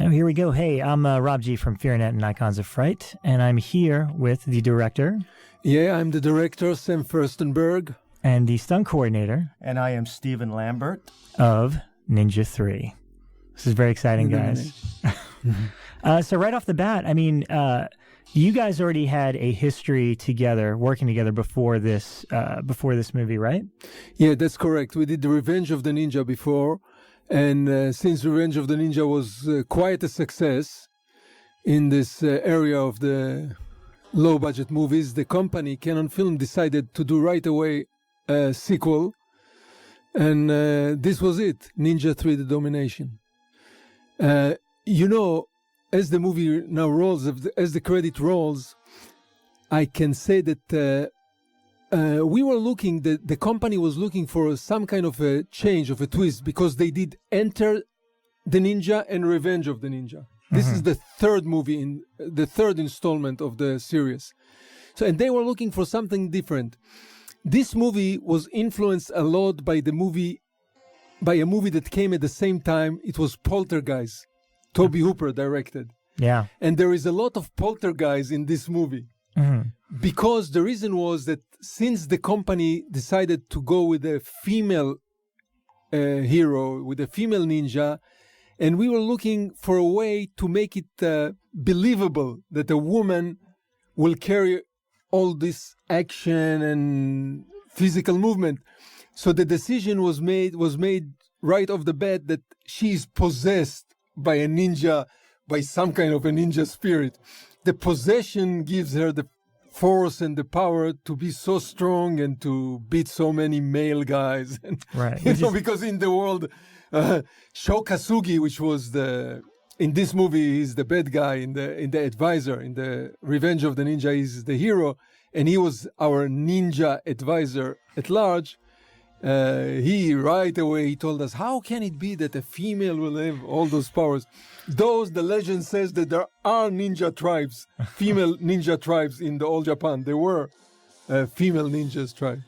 Oh, here we go. Hey, I'm Rob G from FearNet and Icons of Fright, and I'm here with the director. Yeah, I'm the director, Sam Furstenberg. And the stunt coordinator. And I am Stephen Lambert. Of Neenja 3. This is very exciting, guys. So right off the bat, I mean, you guys already had a history together, working together before this movie, right? Yeah, that's correct. We did The Revenge of the Ninja before. And since Revenge of the Ninja was quite a success in this area of the low-budget movies, the company, Canon Film, decided to do right away a sequel. And this was it, Neenja 3, The Dahmeenation. As the movie now rolls, as the credit rolls, I can say that we were looking, the company was looking for some kind of a change, of a twist, because they did Enter the Ninja and Revenge of the Ninja. This is the third movie, in the third installment of the series. And they were looking for something different. This movie was influenced a lot by a movie that came at the same time. It was Poltergeist. Toby Hooper directed. Yeah. And there is a lot of poltergeist in this movie. Because the reason was that since the company decided to go with a female hero, with a female ninja, and we were looking for a way to make it believable that a woman will carry all this action and physical movement. So the decision was made right off the bat that she is possessed by a ninja, by some kind of a ninja spirit. The possession gives her the force and the power to be so strong and to beat so many male guys. Right. Because in the world, Sho Kosugi, which was in this movie, he's the bad guy, in the advisor, in the Revenge of the Ninja, he's the hero, and he was our ninja advisor at large. He right away told us, how can it be that a female will have all those powers? The legend says that there are ninja tribes, female ninja tribes in the old Japan. There were female ninjas tribe.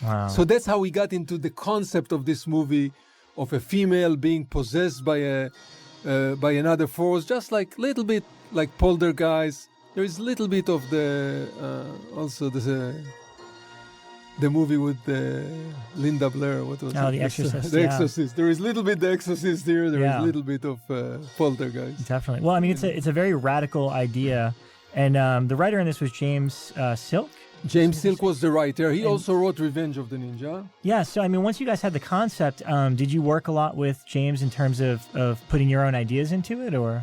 Wow. So that's how we got into the concept of this movie, of a female being possessed by another force, just like little bit like Poltergeist. There is a little bit of also the movie with Linda Blair. What was it? The Exorcist. The Exorcist. There is a little bit The Exorcist here. There is a little bit of Poltergeist. Definitely. Well, I mean, it's a very radical idea, and the writer in this was James Silk. James Silk was the writer. He also wrote Revenge of the Ninja. Yeah. So, I mean, once you guys had the concept, did you work a lot with James in terms of putting your own ideas into it, or?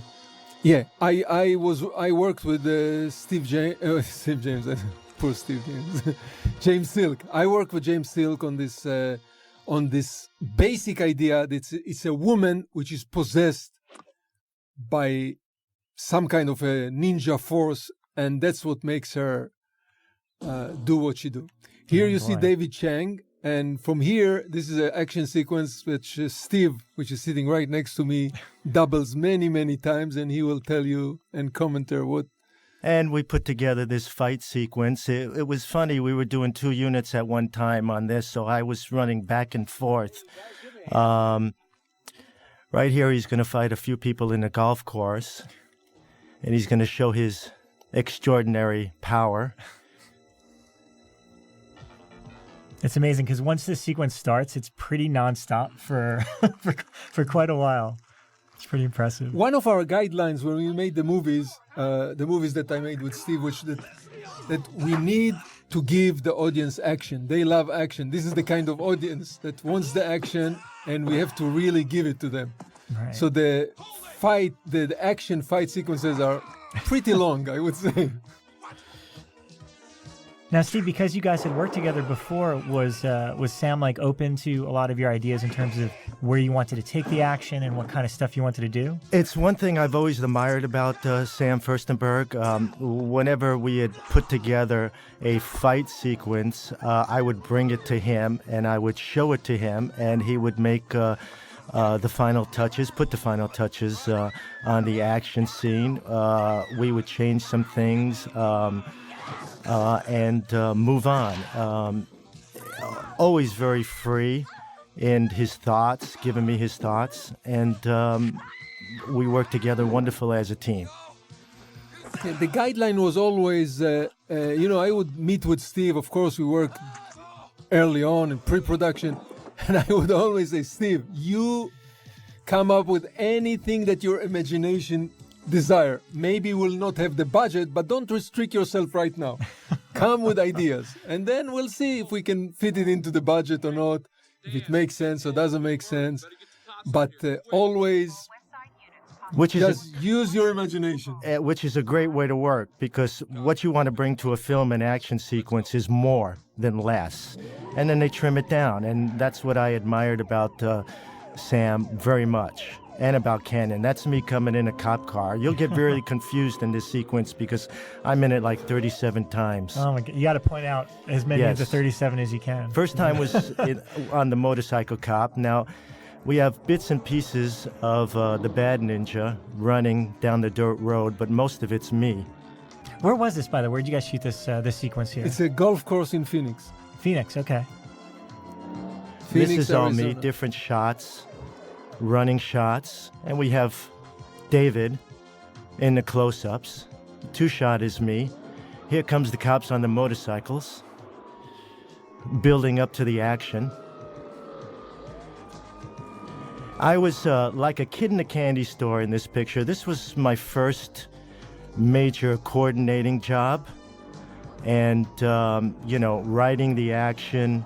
Yeah, I worked with Steve James. Poor Steve James. James Silk. I worked with James Silk on this basic idea that it's a woman which is possessed by some kind of a ninja force, and that's what makes her do what she do. Here you see David Chang, and from here, this is an action sequence which Steve, which is sitting right next to me, doubles many, many times, and he will tell you and commenter what. And we put together this fight sequence. It was funny. We were doing 2 units at one time on this, so I was running back and forth. Right here, he's going to fight a few people in a golf course, and he's going to show his extraordinary power. It's amazing because once this sequence starts, it's pretty nonstop for quite a while. It's pretty impressive. One of our guidelines when we made the movies that I made with Steve, which that we need to give the audience action. They love action. This is the kind of audience that wants the action, and we have to really give it to them. Right. So the action fight sequences are pretty long, I would say. Now, Steve, because you guys had worked together before, was Sam open to a lot of your ideas in terms of where you wanted to take the action and what kind of stuff you wanted to do? It's one thing I've always admired about Sam Furstenberg. Whenever we had put together a fight sequence, I would bring it to him and I would show it to him, and he would make the final touches, put the final touches on the action scene. We would change some things. And move on. Always very free in his thoughts, giving me his thoughts. And we work together wonderful as a team. Yeah, the guideline was always, I would meet with Steve. Of course, we worked early on in pre-production, and I would always say, Steve, you come up with anything that your imagination desire. Maybe we'll not have the budget, but don't restrict yourself right now. Come with ideas, and then we'll see if we can fit it into the budget or not, if it makes sense or doesn't make sense. But always just use your imagination. Which is a great way to work, because what you want to bring to a film and action sequence is more than less. And then they trim it down, and that's what I admired about Sam very much. And about Canon. That's me coming in a cop car. You'll get very confused in this sequence because I'm in it like 37 times. Oh my God. You got to point out as many of the 37 as you can. First time was on the motorcycle cop. Now, we have bits and pieces of the bad ninja running down the dirt road, but most of it's me. Where was this, by the way? Where did you guys shoot this sequence here? It's a golf course in Phoenix. Phoenix, okay. This is all me, different shots. Running shots, and we have David in the close-ups. The two-shot is me. Here comes the cops on the motorcycles, building up to the action. I was like a kid in a candy store in this picture. This was my first major coordinating job, and writing the action,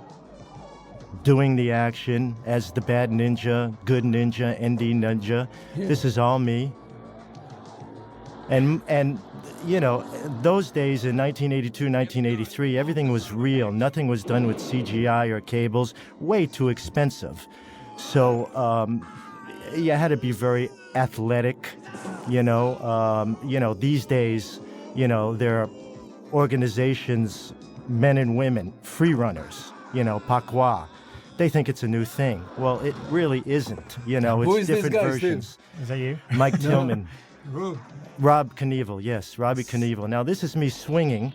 doing the action as the bad ninja, good ninja, ND ninja. Yeah. This is all me. And those days in 1982, 1983, everything was real. Nothing was done with CGI or cables. Way too expensive. So you had to be very athletic. These days, there are organizations, men and women, free runners, Pakwa. They think it's a new thing. Well, it really isn't. It's different versions. Is that you? Mike Tillman. Rob Knievel, yes, Robbie Knievel. Now, this is me swinging,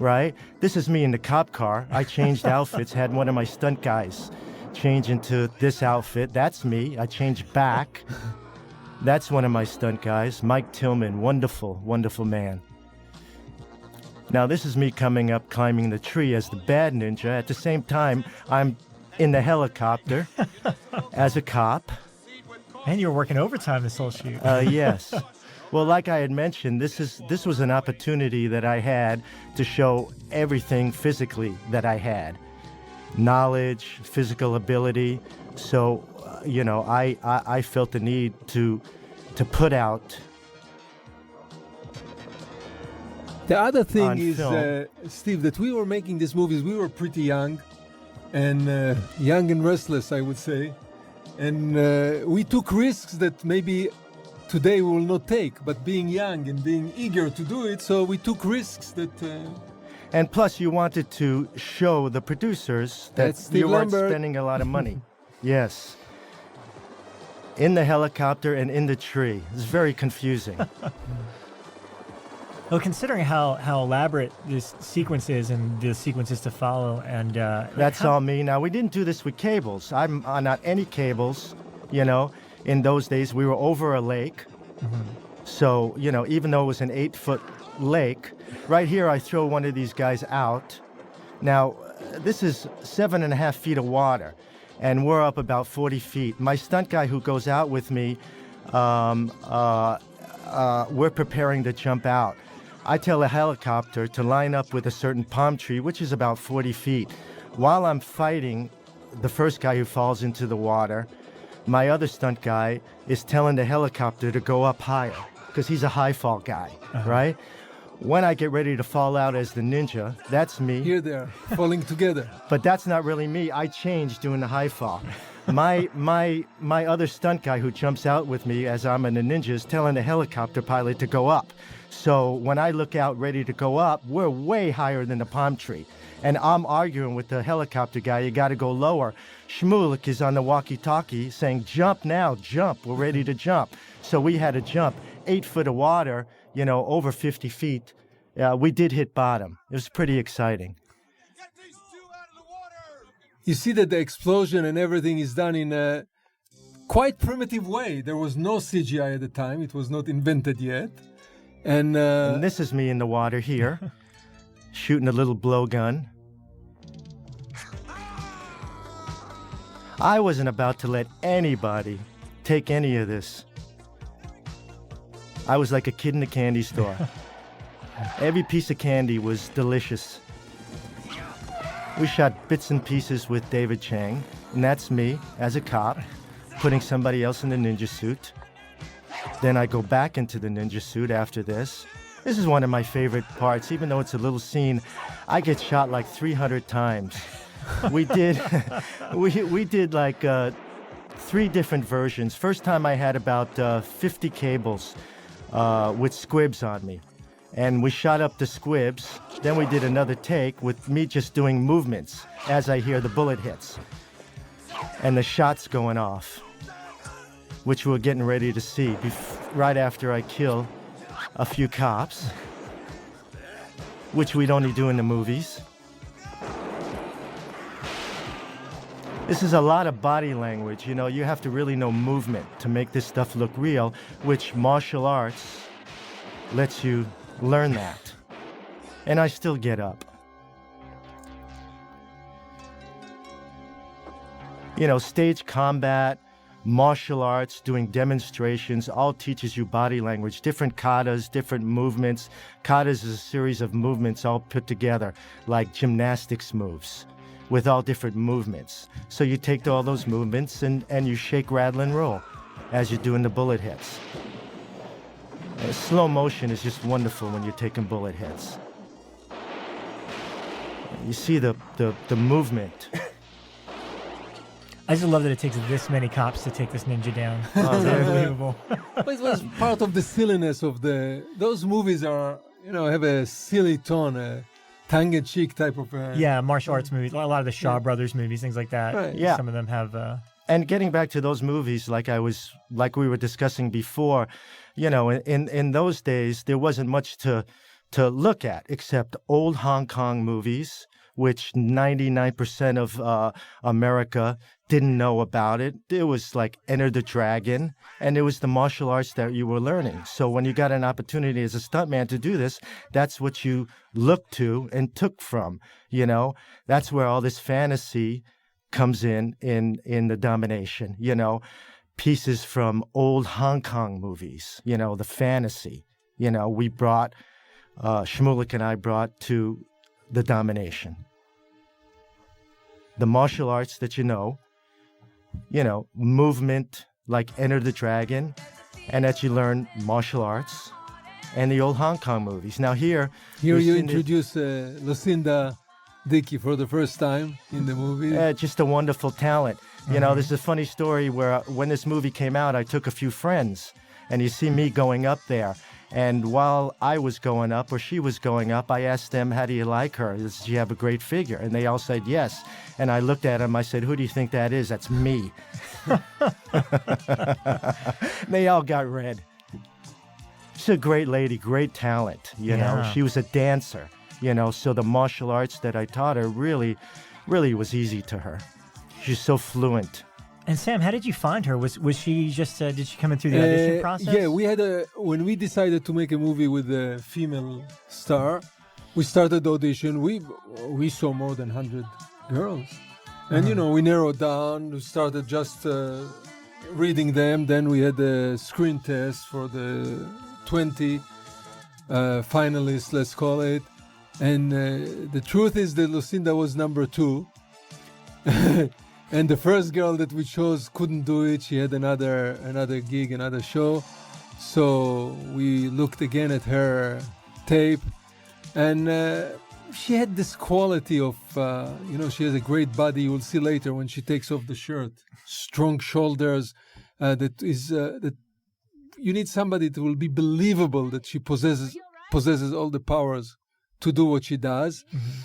right? This is me in the cop car. I changed outfits, had one of my stunt guys change into this outfit. That's me. I changed back. That's one of my stunt guys, Mike Tillman. Wonderful, wonderful man. Now, this is me coming up, climbing the tree as the bad ninja. At the same time, I'm in the helicopter as a cop. And you were working overtime this whole shoot. Yes. Well, like I had mentioned, this was an opportunity that I had to show everything physically that I had. Knowledge, physical ability. So, I felt the need to put out. The other thing is, Steve, that we were making these movies, we were pretty young. And young and restless, I would say. And we took risks that maybe today we will not take, but being young and being eager to do it, so we took risks that... And plus, you wanted to show the producers that you weren't spending a lot of money. Yes. In the helicopter and in the tree. It's very confusing. Well, considering how elaborate this sequence is and the sequences to follow, and that's all me. Now, we didn't do this with cables. I'm not any cables. In those days we were over a lake. Mm-hmm. So even though it was an 8-foot lake, right here I throw one of these guys out. Now, this is 7.5 feet of water, and we're up about 40 feet. My stunt guy who goes out with me, we're preparing to jump out. I tell a helicopter to line up with a certain palm tree, which is about 40 feet. While I'm fighting the first guy who falls into the water, my other stunt guy is telling the helicopter to go up higher, because he's a high fall guy, right? When I get ready to fall out as the ninja, that's me. Here they are, falling together. But that's not really me. I change doing the high fall. My other stunt guy who jumps out with me as I'm in the ninja is telling the helicopter pilot to go up. So when I look out ready to go up, we're way higher than the palm tree. And I'm arguing with the helicopter guy, you got to go lower. Shmulik is on the walkie-talkie saying, jump now, jump, we're ready to jump. So we had to jump 8 foot of water, over 50 feet. We did hit bottom. It was pretty exciting. Get these two out of the water! You see that the explosion and everything is done in quite primitive way. There was no CGI at the time. It was not invented yet. And this is me in the water here, shooting a little blowgun. I wasn't about to let anybody take any of this. I was like a kid in a candy store. Every piece of candy was delicious. We shot bits and pieces with David Chang, and that's me as a cop, putting somebody else in the ninja suit. Then I go back into the ninja suit after this. This is one of my favorite parts. Even though it's a little scene, I get shot like 300 times. We did, we did like 3 different versions. First time I had about 50 cables with squibs on me. And we shot up the squibs. Then we did another take with me just doing movements as I hear the bullet hits. And the shots going off, which we're getting ready to see right after I kill a few cops, which we'd only do in the movies. This is a lot of body language. You know, you have to really know movement to make this stuff look real, which martial arts lets you learn that. And I still get up. You know, stage combat, martial arts, doing demonstrations, all teaches you body language, different katas, different movements. Katas is a series of movements all put together, like gymnastics moves, with all different movements. So you take all those movements and you shake, rattle, and roll as you're doing the bullet hits. Slow motion is just wonderful when you're taking bullet hits. You see the movement. I just love that it takes this many cops to take this ninja down. It's unbelievable. But it was part of the silliness of those movies are, you know, have a silly tone, a tongue-in-cheek type of... yeah, martial arts movies, a lot of the Shaw Brothers movies, things like that. Right. Yeah. Some of them have... And getting back to those movies, like we were discussing before, you know, in those days, there wasn't much to look at except old Hong Kong movies, which 99% of America didn't know about it. It was like Enter the Dragon, and it was the martial arts that you were learning. So when you got an opportunity as a stuntman to do this, that's what you looked to and took from, you know. That's where all this fantasy comes in the Dahmeenation, you know, pieces from old Hong Kong movies, you know, the fantasy, you know, we brought, Shmulik and I brought to the Dahmeenation. The martial arts that you know, movement like Enter the Dragon, and that you learn martial arts, and the old Hong Kong movies. Now here you introduce Lucinda Dickey for the first time in the movie. Just a wonderful talent. You know, there's a funny story where when this movie came out, I took a few friends, and you see me going up there. And while I was going up, or she was going up, I asked them, how do you like her? Does she have a great figure? And they all said yes. And I looked at them, I said, who do you think that is? That's me. They all got red. She's a great lady, great talent, you know. She was a dancer, you know, so the martial arts that I taught her really was easy to her. She's so fluent. And Sam, how did you find her? Was she just, did she come in through the audition process? Yeah, we had when we decided to make a movie with a female star, we started the audition. We saw more than 100 girls. And, you know, we narrowed down, we started just reading them. Then we had a screen test for the 20 finalists, let's call it. And the truth is that Lucinda was number 2. And the first girl that we chose couldn't do it. She had another gig, another show. So we looked again at her tape, and she had this quality of, she has a great body. You will see later when she takes off the shirt. Strong shoulders. That you need somebody that will be believable that she possesses all the powers to do what she does. Mm-hmm.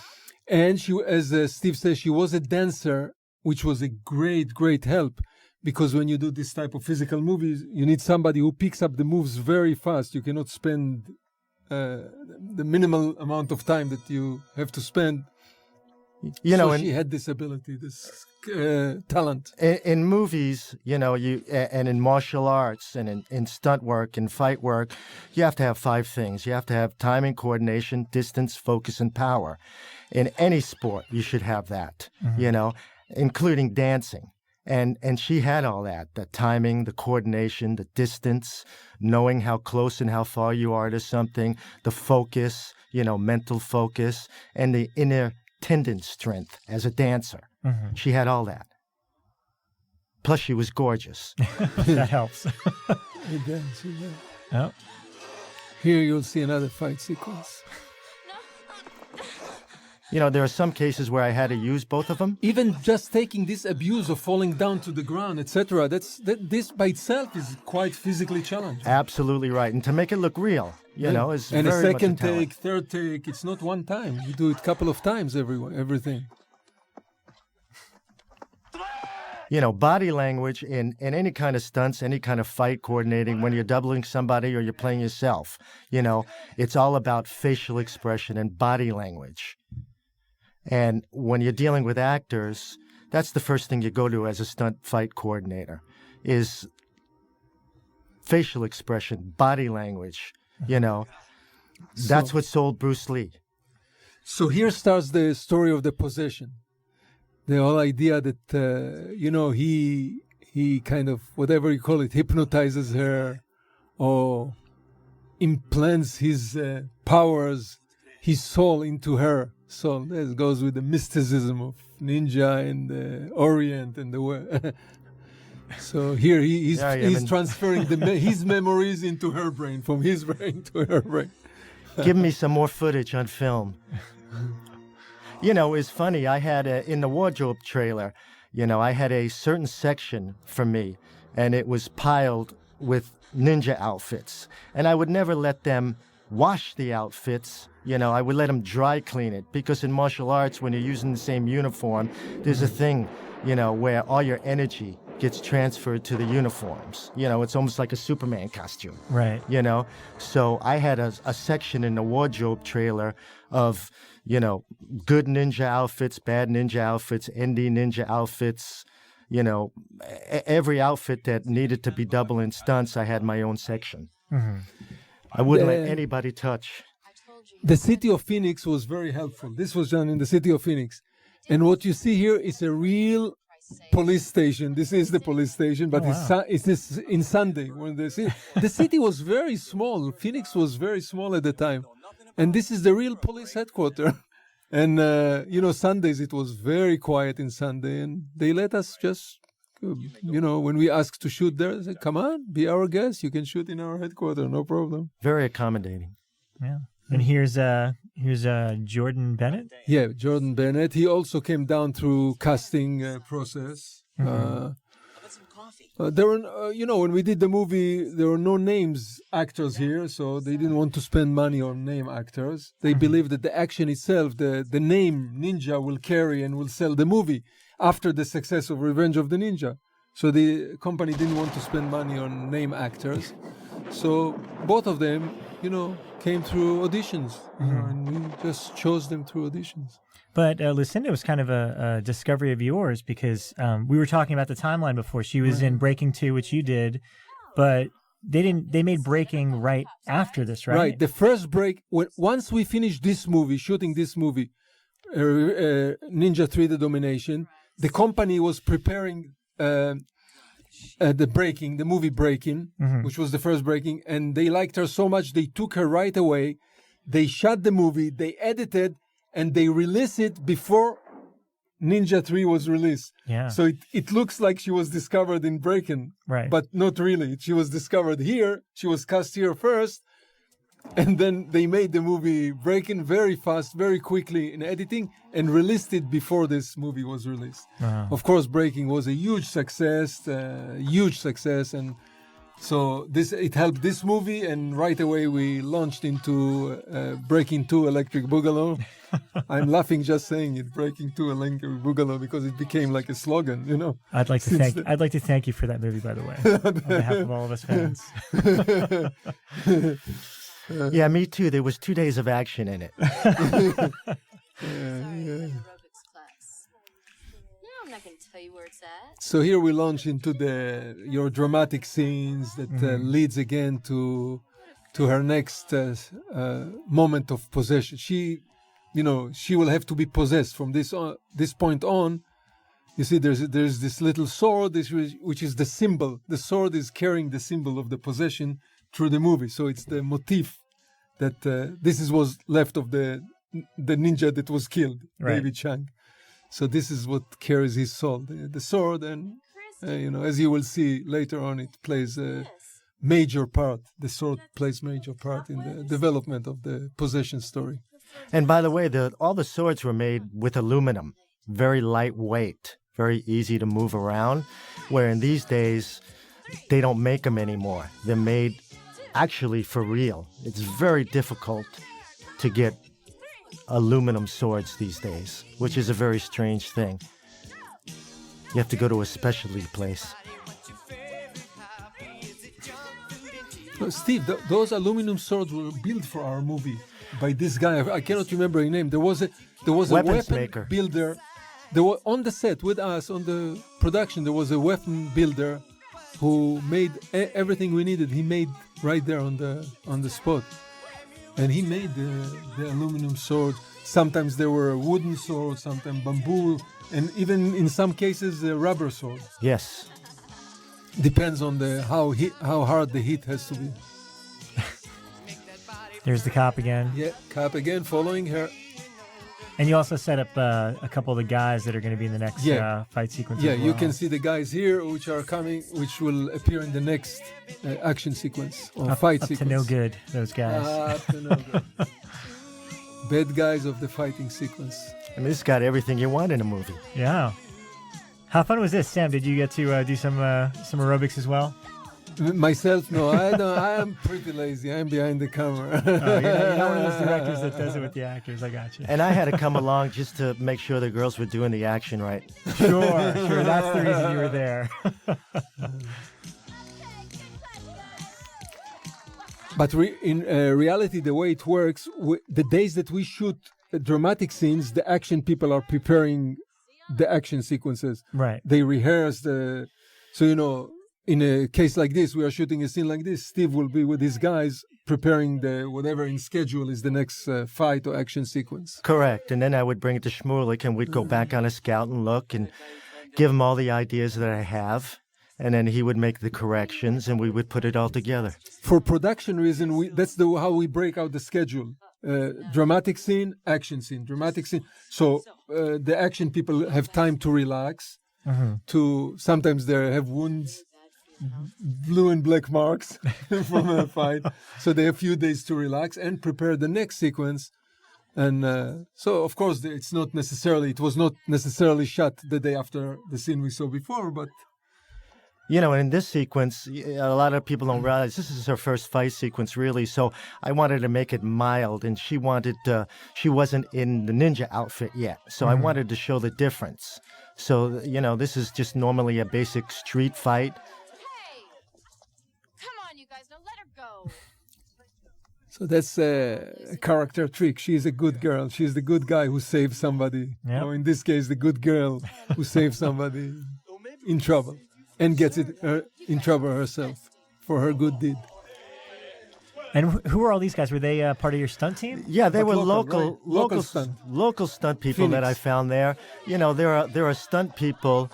And she, as Steve says, she was a dancer, which was a great help, because when you do this type of physical movies, you need somebody who picks up the moves very fast. You cannot spend the minimal amount of time that you have to spend You know, so she had this ability, this talent. In movies, you know, and in martial arts and in stunt work and fight work, you have to have 5 things. You have to have timing, coordination, distance, focus, and power. In any sport, you should have that, you know, including dancing. And she had all that, the timing, the coordination, the distance, knowing how close and how far you are to something, the focus, you know, mental focus, and the inner tendon strength as a dancer. She had all that. Plus, she was gorgeous. That helps. It does, it does. Oh. Here you'll see another fight sequence. You know, there are some cases where I had to use both of them. Even just taking this abuse of falling down to the ground, etc., this by itself is quite physically challenging. Absolutely right. And to make it look real, you know, is and very a second much a talent. take, third take, it's not one time. You do it a couple of times, everything. You know, body language in any kind of stunts, any kind of fight coordinating, when you're doubling somebody or you're playing yourself, you know, it's all about facial expression and body language. And when you're dealing with actors, that's the first thing you go to as a stunt fight coordinator, is facial expression, body language, you know. That's what sold Bruce Lee. So here starts the story of the possession. The whole idea that, you know, he kind of, whatever you call it, hypnotizes her or implants his powers, his soul into her. So this goes with the mysticism of Neenja and the Orient and the West. So here he's transferring his memories into her brain, from his brain to her brain. Give me some more footage on film. You know, it's funny. I had in the wardrobe trailer, you know, I had a certain section for me, and it was piled with ninja outfits. And I would never let them wash the outfits. You know, I would let them dry clean it, because in martial arts, when you're using the same uniform, there's a thing, you know, where all your energy gets transferred to the uniforms. You know, it's almost like a Superman costume. Right. You know, so I had a section in the wardrobe trailer of, you know, good ninja outfits, bad ninja outfits, indie ninja outfits. You know, every outfit that needed to be double in stunts, I had my own section. I wouldn't let anybody touch. The city of Phoenix was very helpful. This was done in the city of Phoenix. And what you see here is a real police station. This is the police station, but it's in Sunday. When the city was very small. Phoenix was very small at the time. And this is the real police headquarters. And, you know, Sundays, it was very quiet in Sunday. And they let us just, you know, when we asked to shoot there, they said, come on, be our guest. You can shoot in our headquarters, no problem. Very accommodating. Yeah. And here's Jordan Bennett. Yeah, Jordan Bennett. He also came down through casting process. There were, you know, when we did the movie, there were no names actors here, so they didn't want to spend money on name actors. They believed that the action itself, the name Ninja, will carry and will sell the movie after the success of Revenge of the Ninja. So the company didn't want to spend money on name actors. So both of them, you know, came through auditions, you know, and we just chose them through auditions. But Lucinda was kind of a discovery of yours, because we were talking about the timeline before. She was in Breaking 2, which you did, but they made Breaking right after this, right? Right. The first break, once we finished this movie, shooting this movie, Ninja 3: The Domination, the company was preparing the movie Breaking, which was the first Breaking, and they liked her so much they took her right away. They shot the movie, they edited, and they released it before Ninja 3 was released. Yeah. So it looks like she was discovered in Breaking, right? But not really. She was discovered here. She was cast here first, and then they made the movie Breaking very fast, very quickly in editing, and released it before this movie was released. Of course, Breaking was a huge success, and so it helped this movie, and right away we launched into Breaking 2 Electric Boogaloo. I'm laughing just saying it, Breaking 2 Electric Boogaloo, because it became like a slogan, you know. I'd like to thank you for that movie, by the way, on behalf of all of us fans. Yeah, me too. There was 2 days of action in it. you where it's at. So here we launch into your dramatic scenes that leads again to her next moment of possession. She will have to be possessed from this point on. You see, there's this little sword, which is the symbol. The sword is carrying the symbol of the possession through the movie. So it's the motif that was left of the ninja that was killed, right. David Chang. So this is what carries his soul, the sword, and as you will see later on, it plays a major part. The sword plays major part in the development of the possession story. And by the way, all the swords were made with aluminum, very lightweight, very easy to move around, where in these days, they don't make them anymore. They're made actually for real. It's very difficult to get aluminum swords these days, which is a very strange thing. You have to go to a specialty place. Steve, those aluminum swords were built for our movie by this guy. I cannot remember his name. There was a weapon maker. Builder. There was on the set with us on the production. There was a weapon builder who made everything we needed. He made right there on the spot, and he made the aluminum sword. Sometimes there were wooden swords, sometimes bamboo, and even in some cases a rubber sword. Yes. Depends on how hard the heat has to be. There's the cop again. Yeah, cop again, following her. And you also set up a couple of the guys that are going to be in the next fight sequence. Yeah, as well. you can see the guys here, which are coming, which will appear in the next action sequence or fight sequence. Up to no good, those guys. Up to no good. Bad guys of the fighting sequence. And this got everything you want in a movie. Yeah. How fun was this, Sam? Did you get to do some aerobics as well? Myself, no, I don't. I am pretty lazy. I'm behind the camera. Oh, you're not one of those directors that does it with the actors. I got you. And I had to come along just to make sure the girls were doing the action right. Sure. That's the reason you were there. But in reality, the way it works, the days that we shoot dramatic scenes, the action people are preparing the action sequences. Right. They rehearse in a case like this, we are shooting a scene like this, Steve will be with his guys preparing whatever in schedule is the next fight or action sequence. Correct. And then I would bring it to Shmulik and we'd go back on a scout and look and give him all the ideas that I have. And then he would make the corrections and we would put it all together. For production reason, that's how we break out the schedule. Dramatic scene, action scene, dramatic scene. So the action people have time to relax. Sometimes they have wounds, blue and black marks from a fight. So they have a few days to relax and prepare the next sequence. And so, of course, it was not necessarily shot the day after the scene we saw before, but... in this sequence, a lot of people don't realize this is her first fight sequence, really. So I wanted to make it mild, and she wasn't in the ninja outfit yet. So I wanted to show the difference. So, this is just normally a basic street fight. You guys, now let her go. So that's a character trick. She's a good girl. She's the good guy who saves somebody. Yep. Or in this case, the good girl who saves somebody in trouble and gets it in trouble herself for her good deed. And who were all these guys? Were they part of your stunt team? Yeah, they were local stunt people Phoenix. that I found there. There are stunt people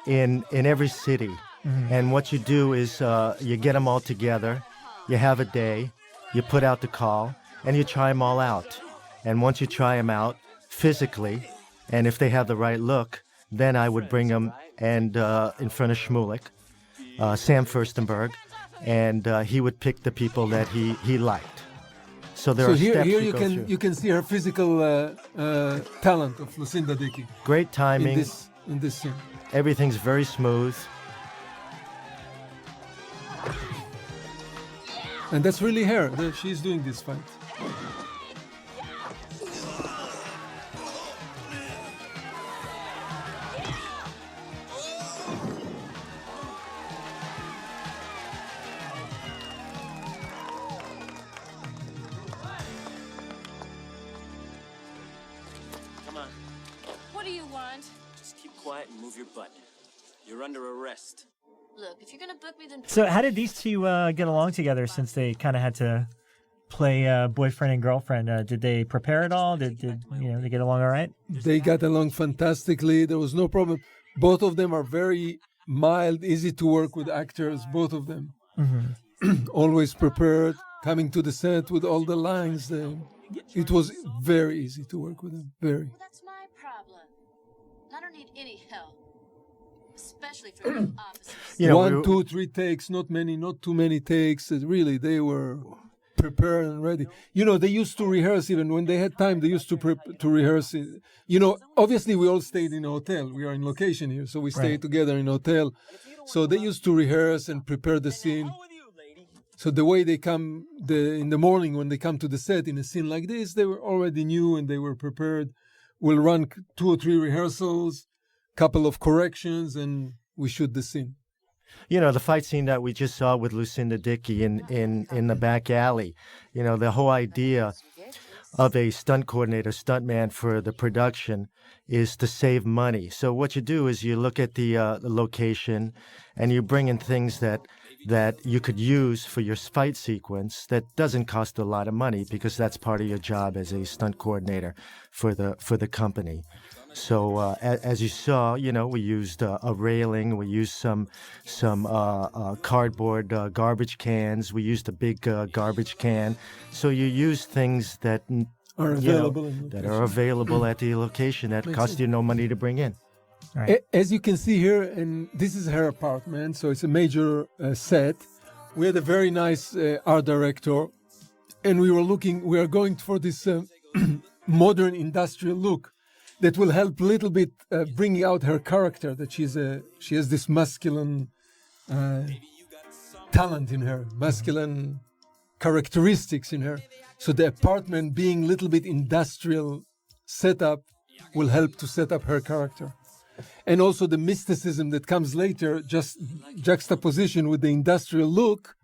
in every city. And what you do is you get them all together, you have a day, you put out the call, and you try them all out. And once you try them out physically, and if they have the right look, then I would bring them and in front of Shmulik, Sam Furstenberg, and he would pick the people that he liked. So there are steps here you can see her physical talent of Lucinda Dickey. Great timing. In this scene. Everything's very smooth. And that's really her. She's doing this fight. Come on, What do you want? just keep quiet and move your butt. You're under arrest. Look, if you're gonna book me, then So how did these two get along together since they kind of had to play boyfriend and girlfriend? Did they prepare at all? Did they get along all right? They got along fantastically. There was no problem. Both of them are very mild, easy to work with actors, both of them. Always prepared, coming to the set with all the lines. It was very easy to work with them, very. well, that's my problem. I don't need any help, especially from the opposite. You know, 1, 2, 3 takes, not many, not too many takes. Really, they were prepared and ready. They used to rehearse even when they had time. They used to rehearse. Obviously we all stayed in a hotel. We are in location here, so we stayed together in a hotel. So they used to rehearse and prepare the scene. So the way they come in the morning when they come to the set in a scene like this, they were already new and they were prepared. We'll run 2 or 3 rehearsals, couple of corrections, and we shoot the scene. The fight scene that we just saw with Lucinda Dickey in the back alley, the whole idea of a stunt coordinator, stuntman for the production is to save money. So what you do is you look at the location and you bring in things that you could use for your fight sequence that doesn't cost a lot of money because that's part of your job as a stunt coordinator for the company. So as you saw, we used a railing, we used some cardboard garbage cans, we used a big garbage can. So you use things that Are available are available at the location that cost you no money to bring in. Right. As you can see here, and this is her apartment, so it's a major set. We had a very nice art director, and we are going for this modern industrial look that will help a little bit bringing out her character, that she has this masculine talent in her, masculine characteristics in her. So the apartment being a little bit industrial setup will help to set up her character. And also the mysticism that comes later, just juxtaposition with the industrial look,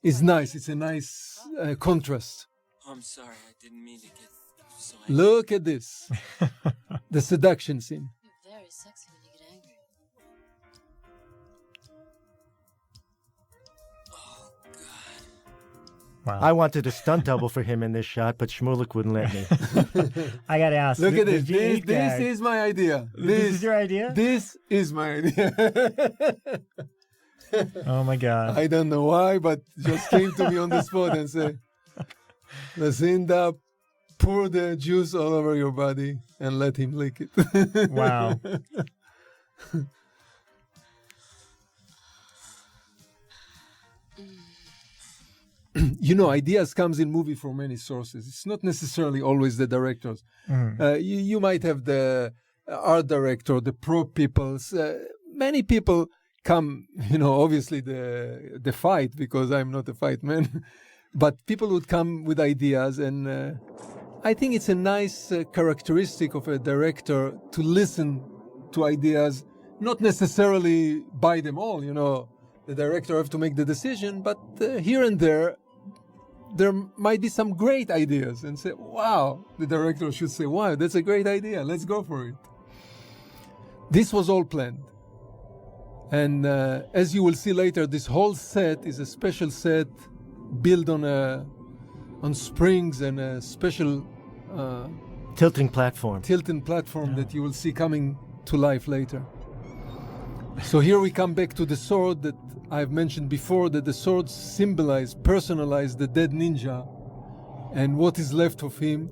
is nice. It's a nice contrast. I'm sorry, I didn't mean to get so Look at this. The seduction scene. You're very sexy when you get angry. Oh, God. Wow. I wanted a stunt double for him in this shot, but Shmulik wouldn't let me. I got to ask. Look at this. did you eat This that? is my idea. This is your idea? This is my idea. Oh my God. I don't know why, but it just came to me on the spot and said, Lucinda, pour the juice all over your body and let him lick it. Wow. Ideas comes in movie from many sources. It's not necessarily always the directors. You might have the art director, the prop people. Many people come, obviously the fight, because I'm not a fight man, but people would come with ideas, and I think it's a nice characteristic of a director to listen to ideas, not necessarily buy them all, the director have to make the decision, but here and there might be some great ideas, and say, wow, the director should say, wow, that's a great idea, let's go for it. This was all planned. And as you will see later, this whole set is a special set built on springs and a special Tilting platform. that you will see coming to life later. So here we come back to the sword that I've mentioned before, that the sword personalize the dead ninja and what is left of him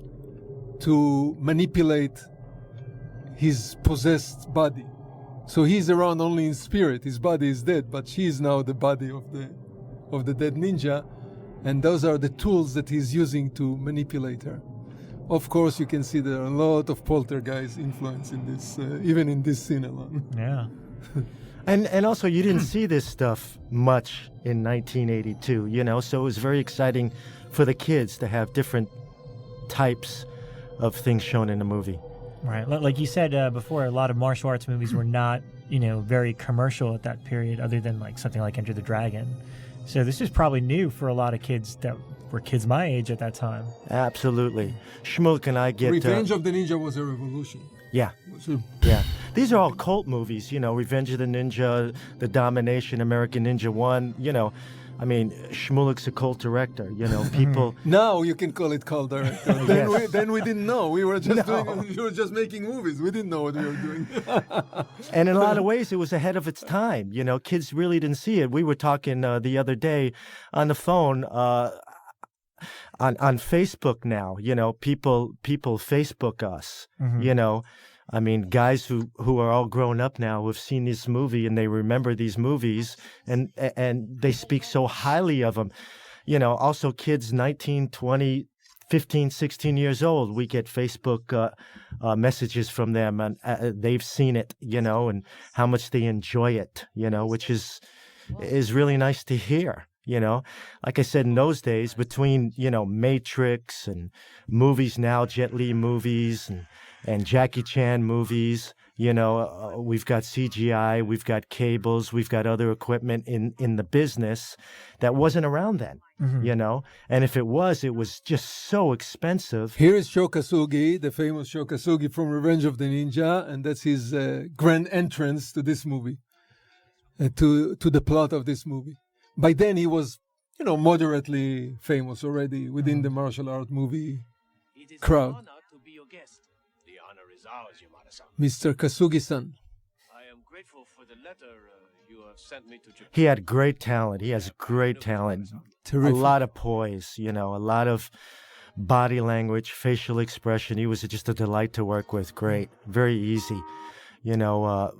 to manipulate his possessed body. So he's around only in spirit. His body is dead, but she is now the body of the dead ninja, and those are the tools that he's using to manipulate her. Of course, you can see there are a lot of poltergeist influence in this, even in this scene alone. Yeah. And also, you didn't see this stuff much in 1982, so it was very exciting for the kids to have different types of things shown in the movie. Right. Like you said before, a lot of martial arts movies were not, very commercial at that period, other than like something like Enter the Dragon. So this is probably new for a lot of kids that were kids my age at that time. Absolutely. Shmulik and I get... Revenge of the Ninja was a revolution. Yeah. So, Yeah. these are all cult movies, you know, Revenge of the Ninja, The Dahmeenation, American Ninja 1, you know. I mean, Shmulek's a cult director, you know, people... Now you can call it cult director. Then we didn't know. We were just we were just making movies. We didn't know what we were doing. And in a lot of ways, it was ahead of its time. You know, kids really didn't see it. We were talking the other day on the phone on Facebook now. You know, people Facebook us, you know. I mean, guys who are all grown up now who have seen this movie and they remember these movies and they speak so highly of them. You know, also kids 19, 20, 15, 16 years old, we get Facebook messages from them and they've seen it, you know, and how much they enjoy it, you know, which is really nice to hear. You know, like I said, in those days, between, you know, Matrix and movies now, Jet Li movies and Jackie Chan movies, you know, we've got CGI, we've got cables, we've got other equipment in the business that wasn't around then, you know. And if it was just so expensive. Here is Sho Kosugi, the famous Sho Kosugi from Revenge of the Ninja, and that's his grand entrance to this movie, to the plot of this movie. By then, he was, you know, moderately famous already within the martial art movie crowd. To be your guest. The honor is ours, Yamada-san. Mr. Kosugi-san. I am grateful for the letter you have sent me to Japan. He had great talent. He has great talent. Terrific. A lot of poise, you know, a lot of body language, facial expression. He was just a delight to work with. Great. Very easy. You know,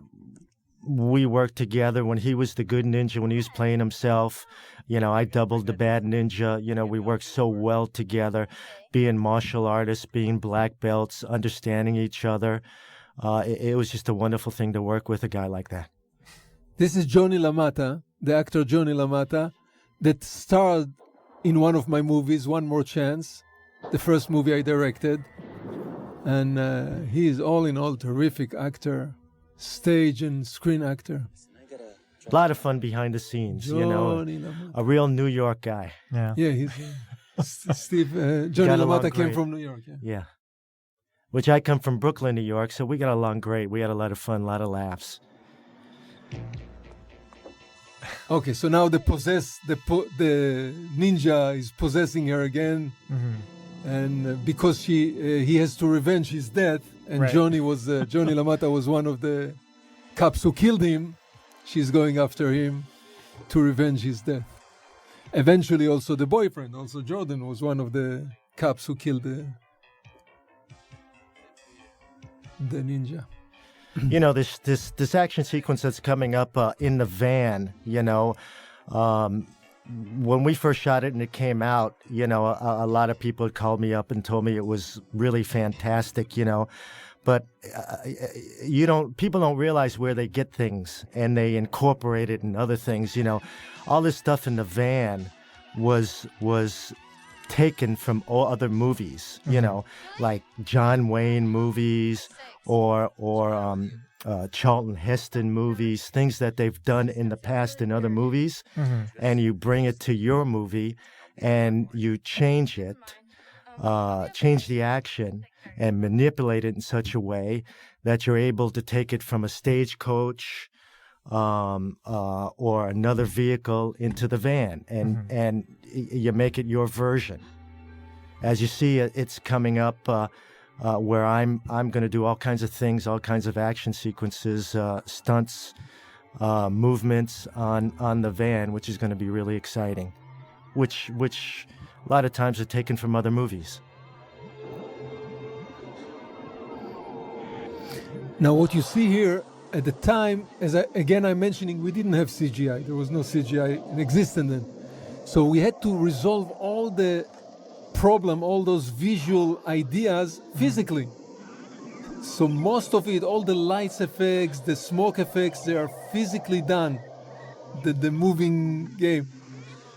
we worked together when he was the good ninja, when he was playing himself. You know, I doubled the bad ninja. You know, we worked so well together, being martial artists, being black belts, understanding each other. It was just a wonderful thing to work with a guy like that. This is Johnny LaMatta, the actor Johnny LaMatta, that starred in one of my movies, One More Chance, the first movie I directed. And he is all in all terrific actor. Stage and screen actor. A lot of fun behind the scenes, you know, a real New York guy. Yeah, he's Johnny LaMatta came from New York. Yeah, which I come from Brooklyn, New York, so we got along great. We had a lot of fun, a lot of laughs. Okay, so now the ninja is possessing her again, and because he has to revenge his death. And right. Johnny LaMatta was one of the cops who killed him. She's going after him to revenge his death. Eventually, also the boyfriend, also Jordan, was one of the cops who killed the ninja. You know, this action sequence that's coming up in the van, you know, when we first shot it and it came out, you know, a lot of people had called me up and told me it was really fantastic, you know. But people don't realize where they get things and they incorporate it in other things, you know. All this stuff in the van was taken from all other movies, you know, like John Wayne movies or Charlton Heston movies, things that they've done in the past in other movies, and you bring it to your movie and you change it, change the action and manipulate it in such a way that you're able to take it from a stagecoach or another vehicle into the van, and you make it your version. As you see, it's coming up where I'm going to do all kinds of things, all kinds of action sequences, stunts, movements on the van, which is going to be really exciting, which a lot of times are taken from other movies. Now, what you see here at the time, I'm mentioning, we didn't have CGI. There was no CGI in existence then. So we had to resolve all the problem, all those visual ideas physically. So most of it, all the lights effects, the smoke effects, they are physically done. The moving game.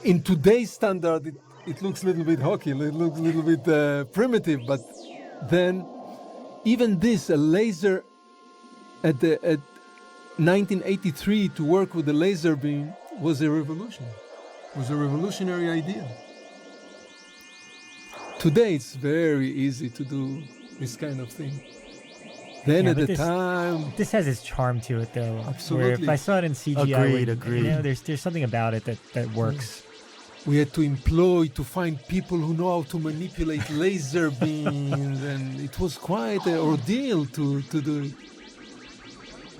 In today's standard, it looks a little bit hokey, it looks a little bit primitive, but then even this, a laser at 1983 to work with the laser beam was a revolution. It was a revolutionary idea. Today it's very easy to do this kind of thing. Then Yeah, at but the time, This has its charm to it, though. Where Absolutely. if I saw it in CGI, Agreed. You know, there's something about it that works. we had to employ to find people who know how to manipulate laser beams, and it was quite an ordeal to do it.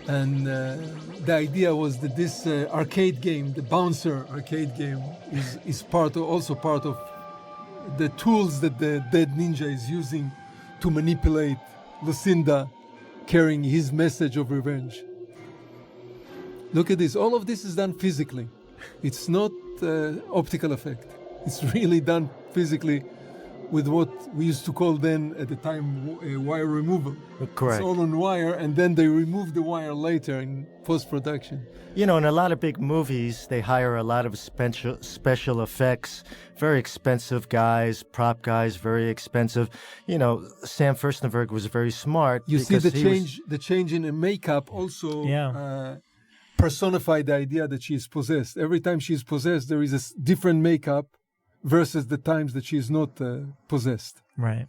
And the idea was that this arcade game, the bouncer arcade game, is also part of the tools that the dead ninja is using to manipulate Lucinda, carrying his message of revenge. Look at this. All of this is done physically. It's not optical effect. It's really done physically with what we used to call then at the time wire removal. Correct. It's all on wire, and then they remove the wire later in post-production. You know, in a lot of big movies, they hire a lot of special effects, very expensive guys, prop guys, very expensive. You know, Sam Furstenberg was very smart. You see because the change in the makeup also Yeah. personified the idea that she is possessed. Every time she is possessed, there is a different makeup versus the times that she is not possessed. Right.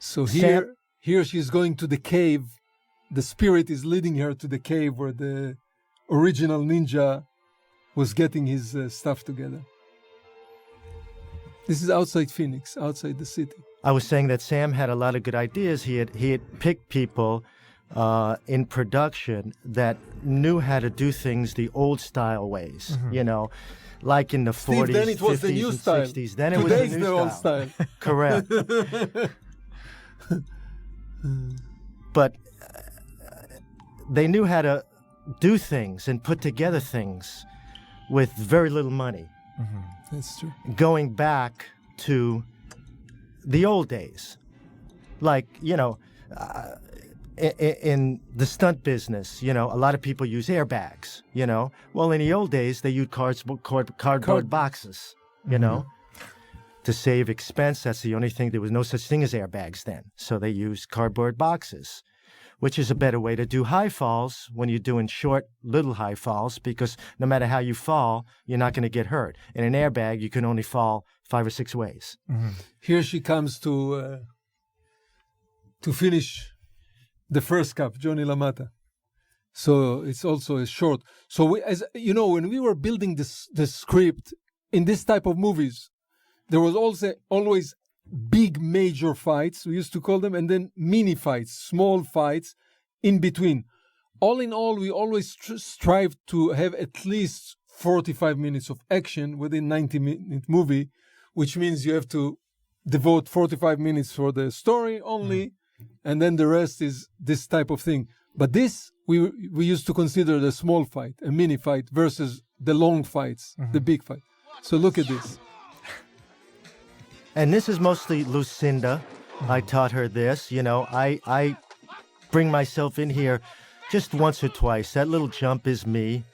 So here she's going to the cave. The spirit is leading her to the cave where the original ninja was getting his stuff together. This is outside Phoenix, outside the city. I was saying that Sam had a lot of good ideas. He had picked people in production that knew how to do things the old style ways. You know, like in the 40s, then it was 50s, the new and style. 60s. Then it Today's was the new the old style. Correct. But they knew how to do things and put together things with very little money. That's true. Going back to the old days. Like, you know, in the stunt business, you know, a lot of people use airbags, you know. Well, in the old days, they used cardboard boxes, you know, to save expense. That's the only thing. There was no such thing as airbags then. So they used cardboard boxes, which is a better way to do high falls when you're doing short, little high falls, because no matter how you fall, you're not going to get hurt. In an airbag, you can only fall 5 or 6 ways. Here she comes to finish the first cup, Johnny LaMatta. So it's also a short. So we, as you know, when we were building the script in this type of movies, there was also always big major fights, we used to call them, and then mini fights, small fights in between. All in all, we always strive to have at least 45 minutes of action within 90-minute movie, which means you have to devote 45 minutes for the story only, and then the rest is this type of thing. But this, we used to consider the small fight, a mini fight, versus the long fights, the big fight. So look at this. And this is mostly Lucinda. I taught her this. You know, I bring myself in here just once or twice. That little jump is me,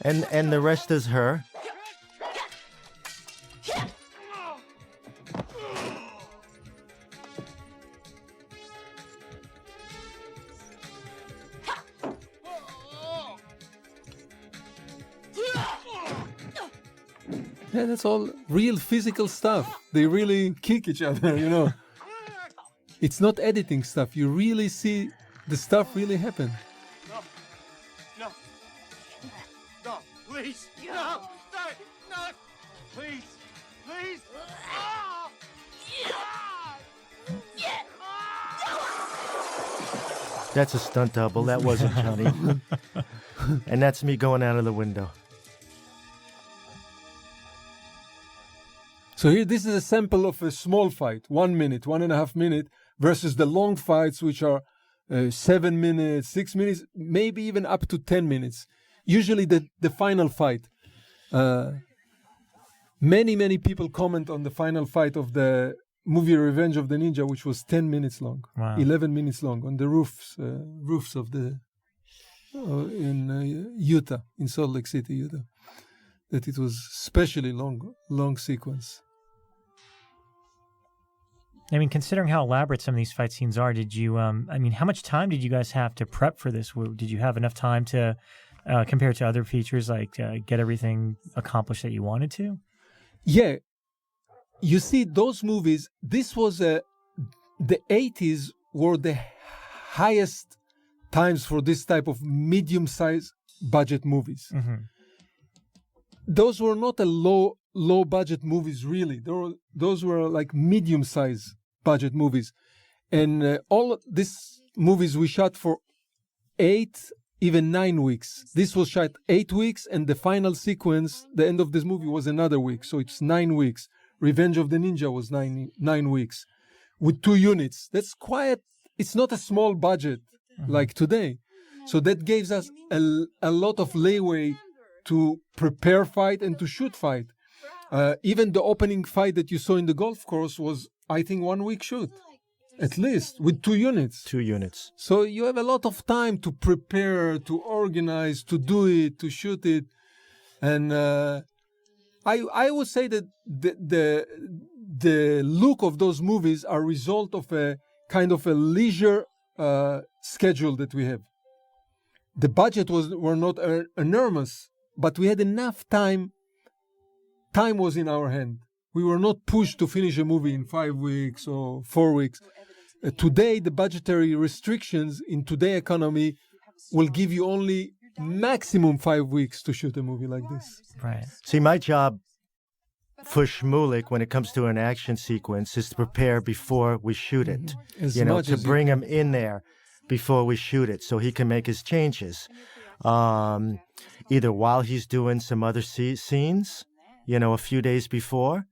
and the rest is her. Yeah, that's all real physical stuff. They really kick each other, you know. It's not editing stuff. You really see the stuff really happen. No, please, no, please. Ah! That's a stunt double. That wasn't Johnny. And that's me going out of the window. So here, this is a sample of a small fight, 1 minute, 1.5 minutes, versus the long fights, which are 7 minutes, 6 minutes, maybe even up to 10 minutes. Usually the final fight. Many people comment on the final fight of the movie Revenge of the Ninja, which was 10 minutes long, 11 minutes long, on the roofs of the in Utah, in Salt Lake City, Utah. That it was especially long sequence. I mean, considering how elaborate some of these fight scenes are, did you, how much time did you guys have to prep for this? Did you have enough time to, compare to other features, like get everything accomplished that you wanted to? Yeah. You see, those movies, this was the 80s were the highest times for this type of medium-sized budget movies. Those were not a low budget movies, really. Those were like medium-sized budget movies. And all these movies we shot for 8, even 9 weeks. This was shot 8 weeks, and the final sequence, the end of this movie, was another week. So it's 9 weeks. Revenge of the Ninja was 9 weeks with 2 units. That's quite, it's not a small budget like today. So that gives us a lot of leeway to prepare fight and to shoot fight. Even the opening fight that you saw in the golf course was, I think, 1 week shoot. At least, with 2 units. 2 units. So you have a lot of time to prepare, to organize, to do it, to shoot it. And I would say that the look of those movies are a result of a kind of a leisure schedule that we have. The budget were not enormous, but we had enough time. Time was in our hand. We were not pushed to finish a movie in 5 weeks or 4 weeks. Today, the budgetary restrictions in today's economy will give you only maximum 5 weeks to shoot a movie like this. Right. See, my job for Shmulik when it comes to an action sequence is to prepare before we shoot it. As You know, much to as you bring him in there before we shoot it so he can make his changes. Either while he's doing some other scenes, you know, a few days before,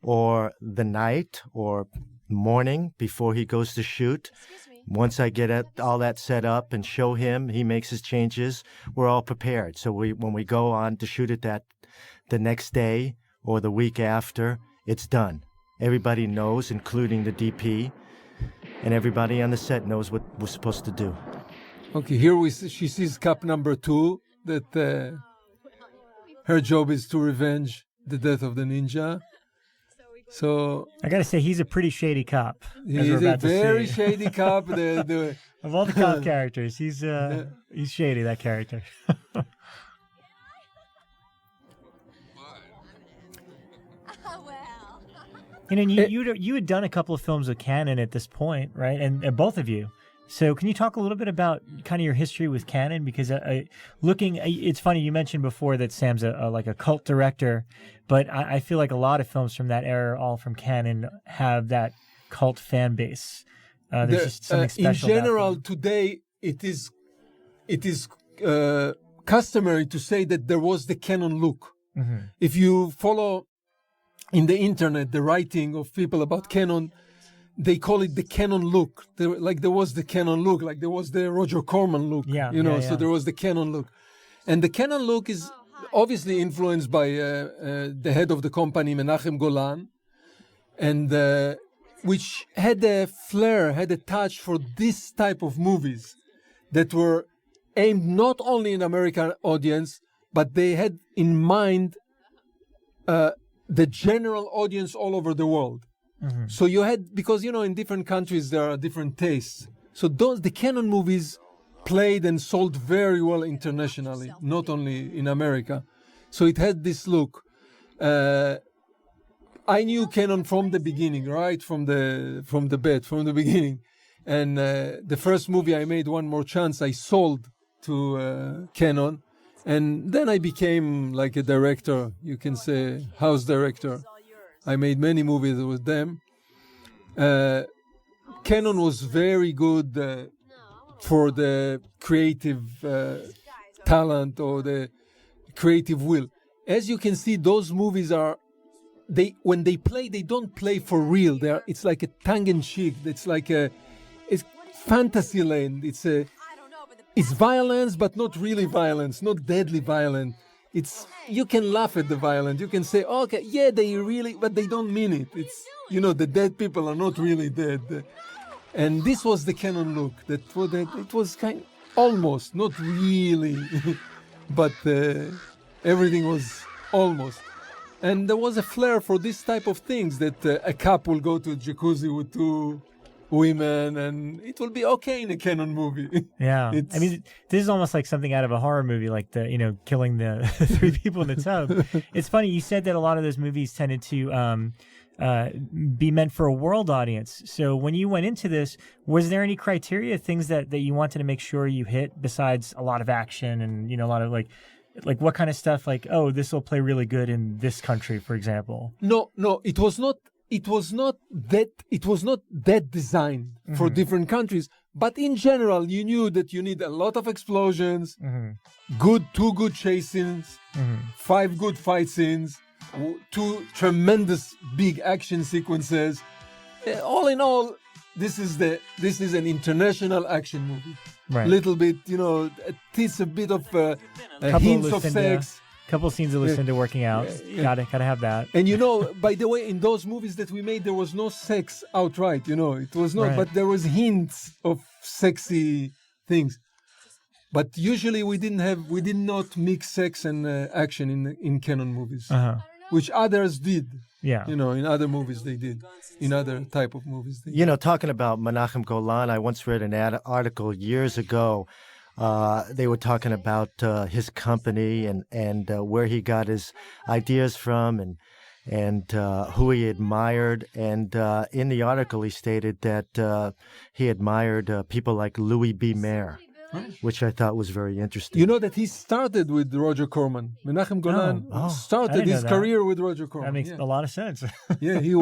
or the night or morning before he goes to shoot. Once I get all that set up and show him, he makes his changes, we're all prepared. So when we go on to shoot it the next day or the week after, it's done. Everybody knows, including the DP, and everybody on the set knows what we're supposed to do. Okay, here she sees cup number 2, that her job is to revenge the death of the ninja. So I got to say, he's a pretty shady cop. he's a very shady cop. Of all the cop characters, he's shady, that character. You know, you had done a couple of films with Canon at this point, right? And both of you. So can you talk a little bit about kind of your history with Canon? Because it's funny, you mentioned before that Sam's like a cult director, but I feel like a lot of films from that era, all from Canon, have that cult fan base. There's just something special. In general, today it is customary to say that there was the Canon look. Mm-hmm. If you follow in the internet the writing of people about Canon, they call it the Canon look. There was the Canon look, like there was the Roger Corman look. So there was the Canon look. And the Canon look is obviously influenced by the head of the company, Menachem Golan, and which had a flair, had a touch for this type of movies that were aimed not only in American audience, but they had in mind the general audience all over the world. Mm-hmm. So you had, because, in different countries there are different tastes. So the Canon movies played and sold very well internationally, not only in America. So it had this look. I knew Canon from the beginning, right? From the beginning. And the first movie I made, One More Chance, I sold to Canon. And then I became like a director, you can say, house director. I made many movies with them. Canon was very good for the creative talent or the creative will. As you can see, those movies when they play, they don't play for real. It's like a tongue-in-cheek. It's like it's fantasy land. It's violence, but not really violence, not deadly violence. You can laugh at the violence. You can say, okay, yeah, but they don't mean it. The dead people are not really dead. And this was the Canon look. It was almost, not really, but everything was almost. And there was a flair for this type of things, that a cop will go to a jacuzzi with 2 women, and it will be okay in a Canon movie. Yeah, I mean, this is almost like something out of a horror movie, like killing the 3 people in the tub. It's funny, you said that a lot of those movies tended to be meant for a world audience. So when you went into this, was there any criteria, things that you wanted to make sure you hit besides a lot of action and, a lot of like what kind of stuff, like, oh, this will play really good in this country, for example? No, it was not that designed for different countries, but in general you knew that you need a lot of explosions, two good chase scenes, 5 good fight scenes, 2 tremendous big action sequences. All in all, this is an international action movie. Right. Little bit, it's a bit of hints of sex. Couple scenes of Lucinda working out. Gotta have that. And by the way, in those movies that we made, there was no sex outright. It was not, but there was hints of sexy things. But usually we did not mix sex and action in Canon movies, which others did. Yeah. In other movies they did, in other type of movies. They did. Talking about Menachem Golan, I once read an article years ago. They were talking about his company and where he got his ideas from and who he admired. And in the article, he stated that he admired people like Louis B. Mayer, which I thought was very interesting. You know that he started with Roger Corman. Menachem Golan started his career with Roger Corman. That makes a lot of sense. Yeah, he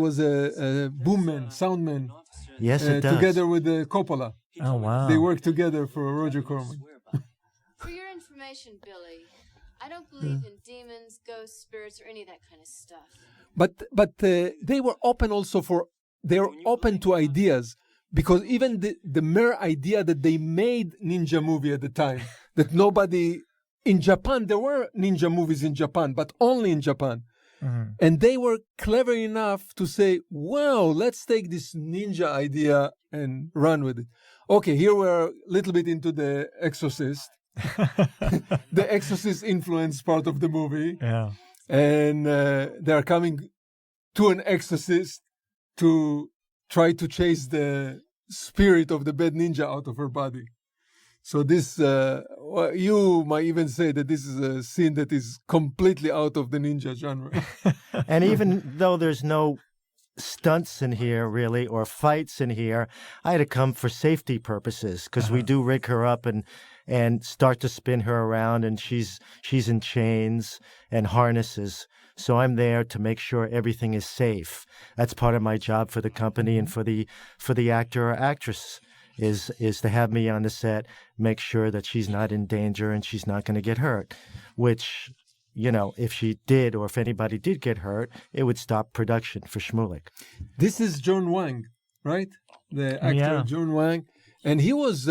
was a boom man, sound man. Yes, it does. Together with Coppola. Oh, wow. They worked together for Roger Corman. For your information, Billy, I don't believe in demons, ghosts, spirits, or any of that kind of stuff. But they were open also to ideas, because even the mere idea that they made ninja movie at the time, that nobody in Japan, there were ninja movies in Japan, but only in Japan. And they were clever enough to say, well, let's take this ninja idea and run with it. Okay, here we're a little bit into The Exorcist. The Exorcist influence part of the movie. Yeah. And they are coming to an exorcist to try to chase the spirit of the bad ninja out of her body. So this, you might even say that this is a scene that is completely out of the ninja genre. And even though there's no stunts in here, really, or fights in here, I had to come for safety purposes, because we do rig her up and start to spin her around, and she's in chains and harnesses. So I'm there to make sure everything is safe. That's part of my job for the company and for the actor or actress. Is to have me on the set, make sure that she's not in danger and she's not going to get hurt, which, if she did or if anybody did get hurt, it would stop production for Shmulik. This is John Wang, right? The actor John Wang. And he was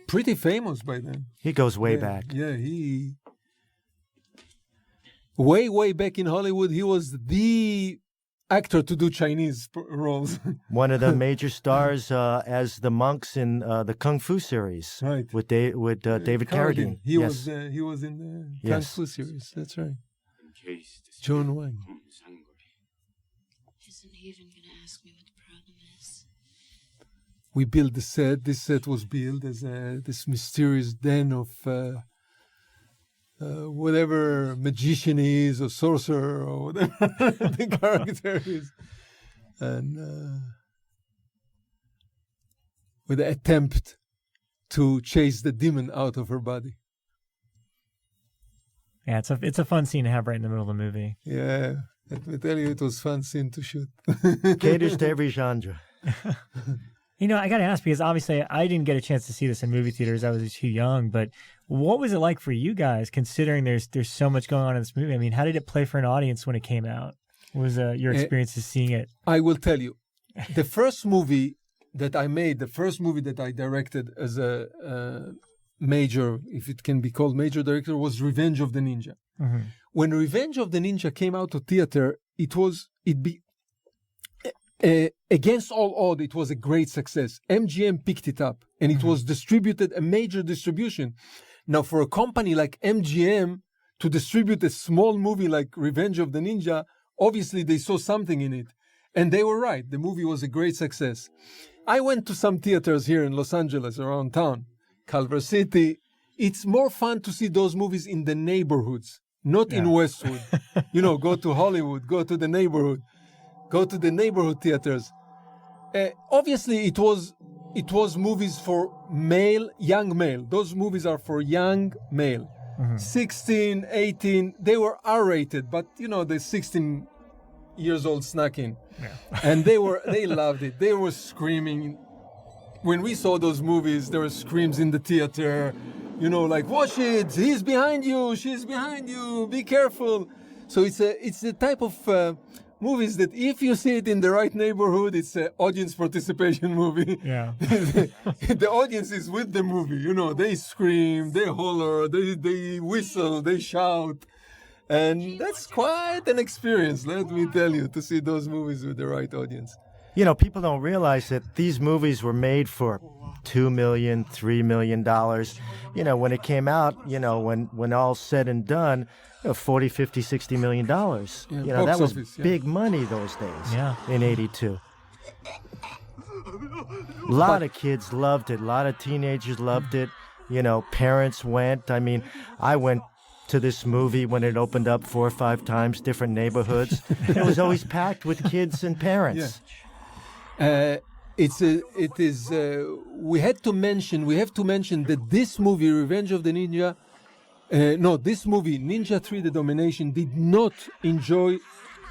pretty famous by then. He goes way back. Yeah, he... Way back in Hollywood, he was the actor to do Chinese roles. One of the major stars as the monks in the Kung Fu series, right? With David Carradine. He was in the Kung Fu series. That's right. John Wang. Isn't he even going to ask me what the problem is? We built the set. This set was built as this mysterious den of whatever magician is or sorcerer or whatever the character is, and with the attempt to chase the demon out of her body. Yeah, it's a fun scene to have right in the middle of the movie. Yeah, let me tell you, it was a fun scene to shoot. Caters to every genre. I got to ask, because obviously I didn't get a chance to see this in movie theaters. I was too young. But what was it like for you guys, considering there's so much going on in this movie? I mean, how did it play for an audience when it came out? What was your experience of seeing it? I will tell you. The first movie that I made, the first movie that I directed as a major, if it can be called major director, was Revenge of the Ninja. Mm-hmm. When Revenge of the Ninja came out to theater, against all odds, it was a great success. MGM picked it up, and it was distributed, a major distribution. Now, for a company like MGM to distribute a small movie like Revenge of the Ninja, obviously they saw something in it. And they were right. The movie was a great success. I went to some theaters here in Los Angeles, around town, Culver City. It's more fun to see those movies in the neighborhoods. not in Westwood. Go to Hollywood, go to the neighborhood theaters. Obviously, it was movies for young male. Those movies are for young male. 16, 18, they were R-rated, but the 16 years old snuck in. And they loved it. They were screaming. When we saw those movies, there were screams in the theater, like, watch it, he's behind you, she's behind you, be careful. So it's the type of movies that if you see it in the right neighborhood, it's an audience participation movie. Yeah. The audience is with the movie, they scream, they holler, they whistle, they shout. And that's quite an experience, let me tell you, to see those movies with the right audience. People don't realize that these movies were made for $2 million, $3 million. When it came out, when all's said and done, $40, $50, $60 million. That was big money those days in 82. A lot of kids loved it. A lot of teenagers loved it. Parents went. I mean, I went to this movie when it opened up 4 or 5 times, different neighborhoods. It was always packed with kids and parents. We have to mention that this movie, Revenge of the Ninja, this movie, Ninja 3, The Domination, did not enjoy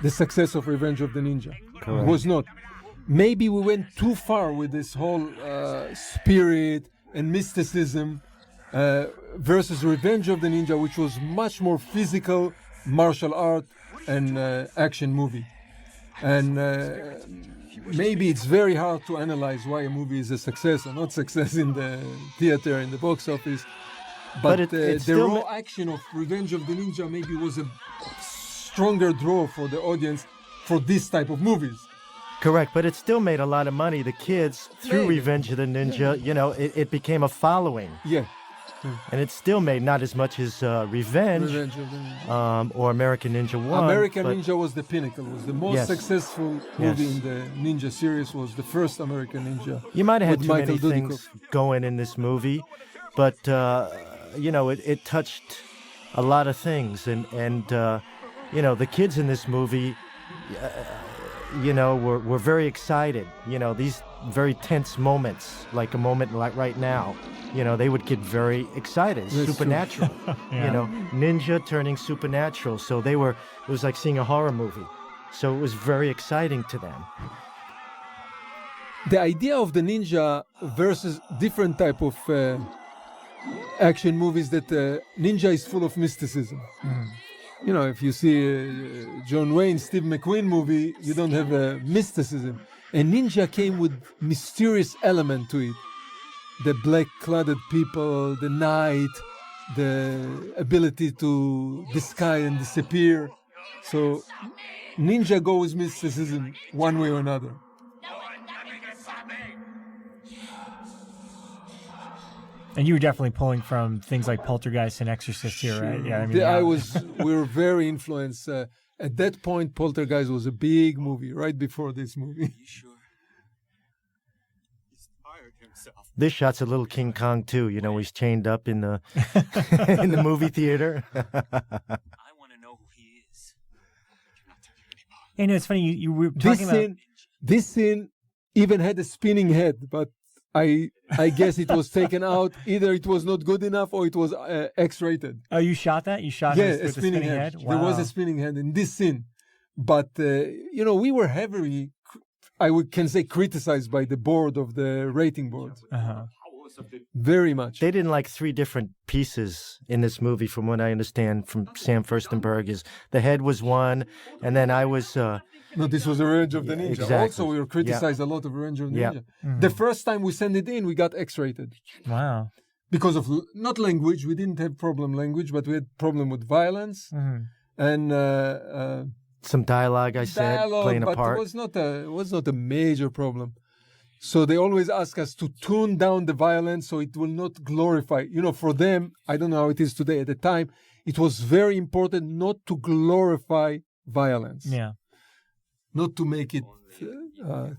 the success of Revenge of the Ninja. Correct. It was not. Maybe we went too far with this whole spirit and mysticism versus Revenge of the Ninja, which was much more physical, martial art, and action movie. And maybe it's very hard to analyze why a movie is a success or not success in the theater, in the box office. But the raw action of Revenge of the Ninja maybe was a stronger draw for the audience for this type of movies. Correct, but it still made a lot of money. The kids, through Revenge of the Ninja, it became a following. Yeah. And it still made not as much as Revenge of the Ninja. Or American Ninja 1. American Ninja was the pinnacle, was the most successful movie in the Ninja series, was the first American Ninja. You might have had too Michael many things going in this movie, but, it touched a lot of things. And the kids in this movie, were very excited. These very tense moments, like a moment like right now, they would get very excited. It's supernatural. Ninja turning supernatural. So it was like seeing a horror movie. So it was very exciting to them. The idea of the ninja versus different type of action movies, that ninja is full of mysticism. If you see John Wayne, Steve McQueen movie, you don't have mysticism. And Ninja came with mysterious element to it. The black-cladded people, the night, the ability to disguise and disappear. So Ninja goes with mysticism one way or another. And you were definitely pulling from things like Poltergeist and Exorcist here, right? Yeah, we were very influenced. At that point, Poltergeist was a big movie, right before this movie. You sure? He's fired himself. This shot's a little King Kong too. He's chained up in the in the movie theater. I want to know who he is. I cannot tell you anymore. It's funny, you were talking about... This scene even had a spinning head, but I guess it was taken out. Either it was not good enough or it was X-rated. Oh, you shot that? You shot it with a spinning head? Wow. There was a spinning head in this scene. But, we were heavily, can say, criticized by the board of the rating board. Uh-huh. Very much. They didn't like 3 different pieces in this movie, from what I understand from Sam Furstenberg. Is the head was one, and then I was... No, this was Revenge of the Ninja. Exactly. Also, we were criticized a lot of Revenge of the Ninja. Mm-hmm. The first time we sent it in, we got X-rated. Wow. Because of, not language, we didn't have problem language, but we had problem with violence. Mm-hmm. And... some dialogue, playing a part. But it was not a major problem. So they always ask us to tune down the violence so it will not glorify. For them, I don't know how it is today. At the time, it was very important not to glorify violence. Yeah. Not to make it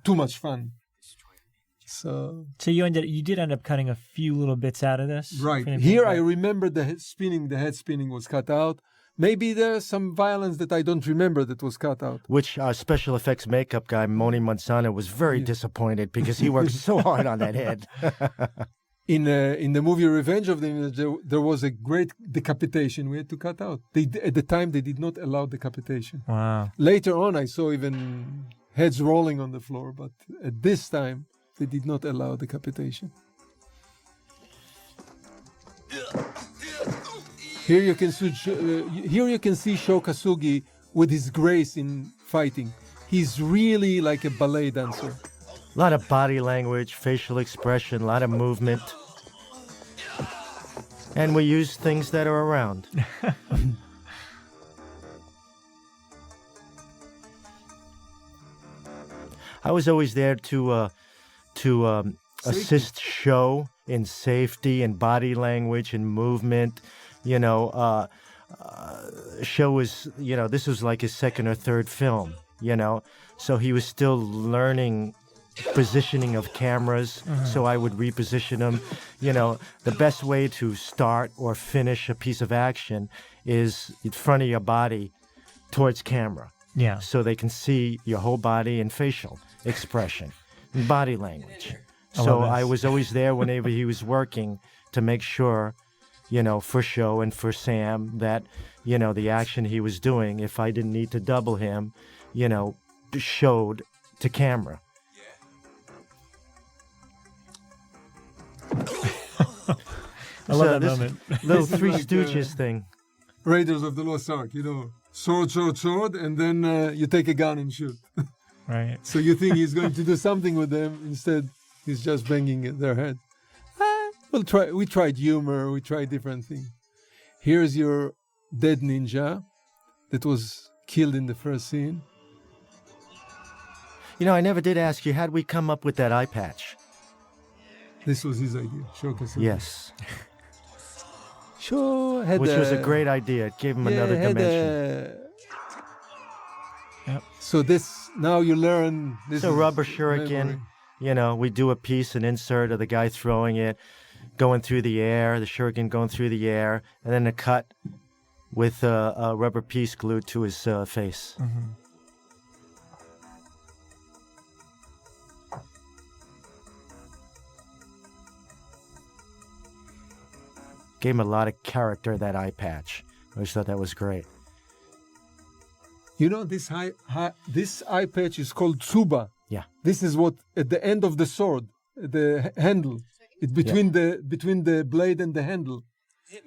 too much fun. So you did end up cutting a few little bits out of this? Right. Here I remember the head spinning was cut out. Maybe there's some violence that I don't remember that was cut out. Which our special effects makeup guy, Moni Manzana, was very disappointed because he worked so hard on that head. In the movie Revenge of the Neenja, there was a great decapitation we had to cut out. At the time, they did not allow decapitation. Wow. Later on, I saw even heads rolling on the floor, but at this time, they did not allow decapitation. Here you can see Sho Kosugi with his grace in fighting. He's really like a ballet dancer. A lot of body language, facial expression, a lot of movement. And we use things that are around. I was always there to assist Sho in safety and body language and movement. You know, Sho was, you know, this was like his second or third film, you know, so he was still learning positioning of cameras, so I would reposition them. You know, the best way to start or finish a piece of action is in front of your body towards camera. Yeah. So they can see your whole body and facial expression and body language. So I was always there whenever he was working to make sure, you know, for Sho and for Sam that, you know, the action he was doing, if I didn't need to double him, you know, showed to camera. I love that moment. Little Three Stooges thing. Raiders of the Lost Ark, you know, sword, and then you take a gun and shoot. Right. So you think he's going to do something with them, instead he's just banging their head. We tried humor, we tried different things. Here's your dead ninja that was killed in the first scene. You know, I never did ask you, how'd we come up with that eye patch? This was his idea, Sho Kosugi. Yes. Sho had Which was a great idea. It gave him another dimension. Yep. So this, now you learn. This It's a is rubber shuriken. memory. You know, we do a piece, an insert of the guy throwing it, going through the air, the shuriken going through the air, and then a cut with a rubber piece glued to his face. Mm-hmm. Gave him a lot of character, that eye patch. I just thought that was great. You know, this eye patch is called tsuba. Yeah. This is what at the end of the sword, the handle, it's between the blade and the handle.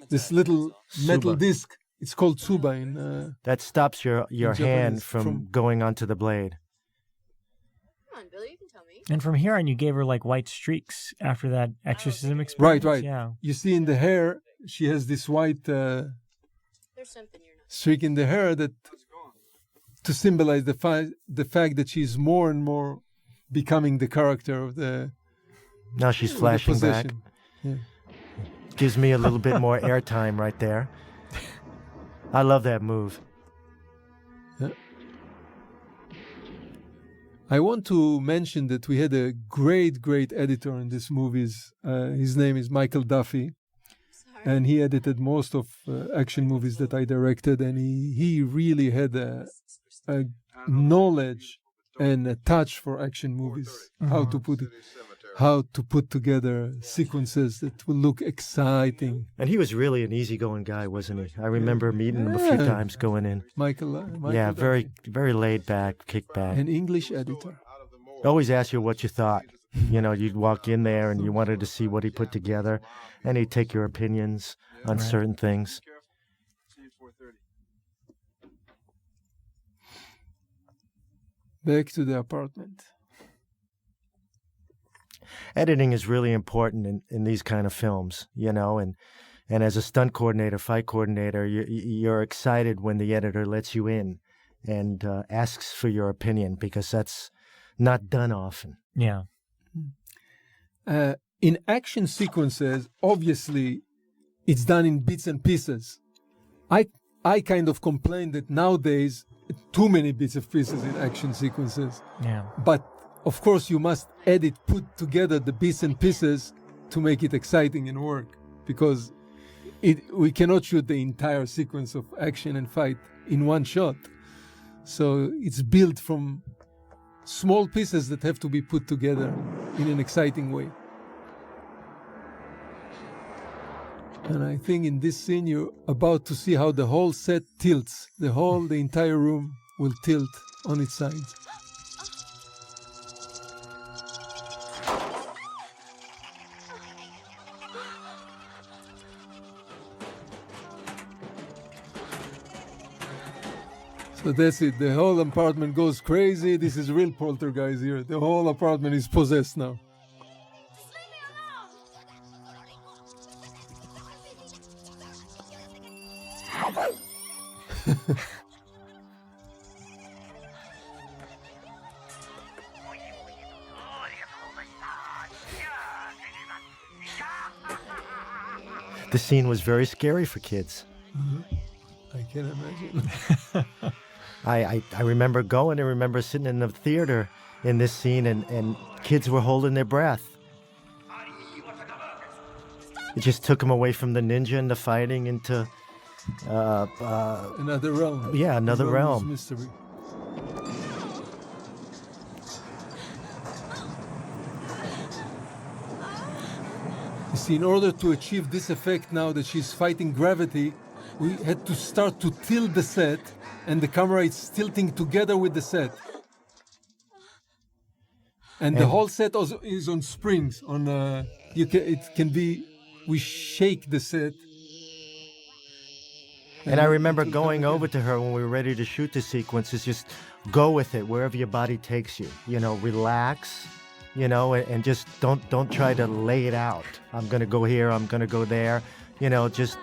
This little metal disc. It's called tsuba in. That stops your hand Japanese, from going onto the blade. Come on, Billy, you can tell me. And from here on, you gave her like white streaks after that exorcism experience. Right. Yeah. You see in the hair, she has this white There's something you're not. streak in the hair that to symbolize the fact that she's more and more becoming the character of the. Now she's of the flashing back. possession. Yeah. Gives me a little bit more airtime right there. I love that move. I want to mention that we had a great editor in these movies. His name is Michael Duffy, Sorry. and he edited most of action movies that I directed, and he really had a knowledge and a touch for action movies, how to put together sequences that will look exciting. And he was really an easygoing guy, wasn't he? I remember meeting him a few times going in. Michael Yeah, Duffy, very laid back, kick back. an English editor. Always ask you what you thought. You know, you'd walk in there and you wanted to see what he put together, and he'd take your opinions on certain things. Back to the apartment. Editing is really important in these kind of films, you know, and as a stunt coordinator, fight coordinator, you're excited when the editor lets you in and asks for your opinion, because that's not done often. Yeah. In action sequences, obviously, it's done in bits and pieces. I kind of complain that nowadays, too many bits and pieces in action sequences. Yeah. But of course, you must put together the bits and pieces to make it exciting and work. Because we cannot shoot the entire sequence of action and fight in one shot. So it's built from small pieces that have to be put together in an exciting way. And I think in this scene you're about to see how the whole set tilts. The entire room will tilt on its sides. So that's it. The whole apartment goes crazy. This is real poltergeist here. The whole apartment is possessed now. The scene was very scary for kids. I can imagine. I remember going and remember sitting in the theater in this scene and kids were holding their breath. It just took them away from the ninja and the fighting into another realm. Yeah, another realm. Mystery. You see, in order to achieve this effect now that she's fighting gravity, we had to start to tilt the set, and the camera is tilting together with the set. And the whole set also is on springs. We shake the set. And I remember going over to her when we were ready to shoot the sequences, just go with it wherever your body takes you. Relax, and just don't try to lay it out. I'm gonna go here, I'm gonna go there. Just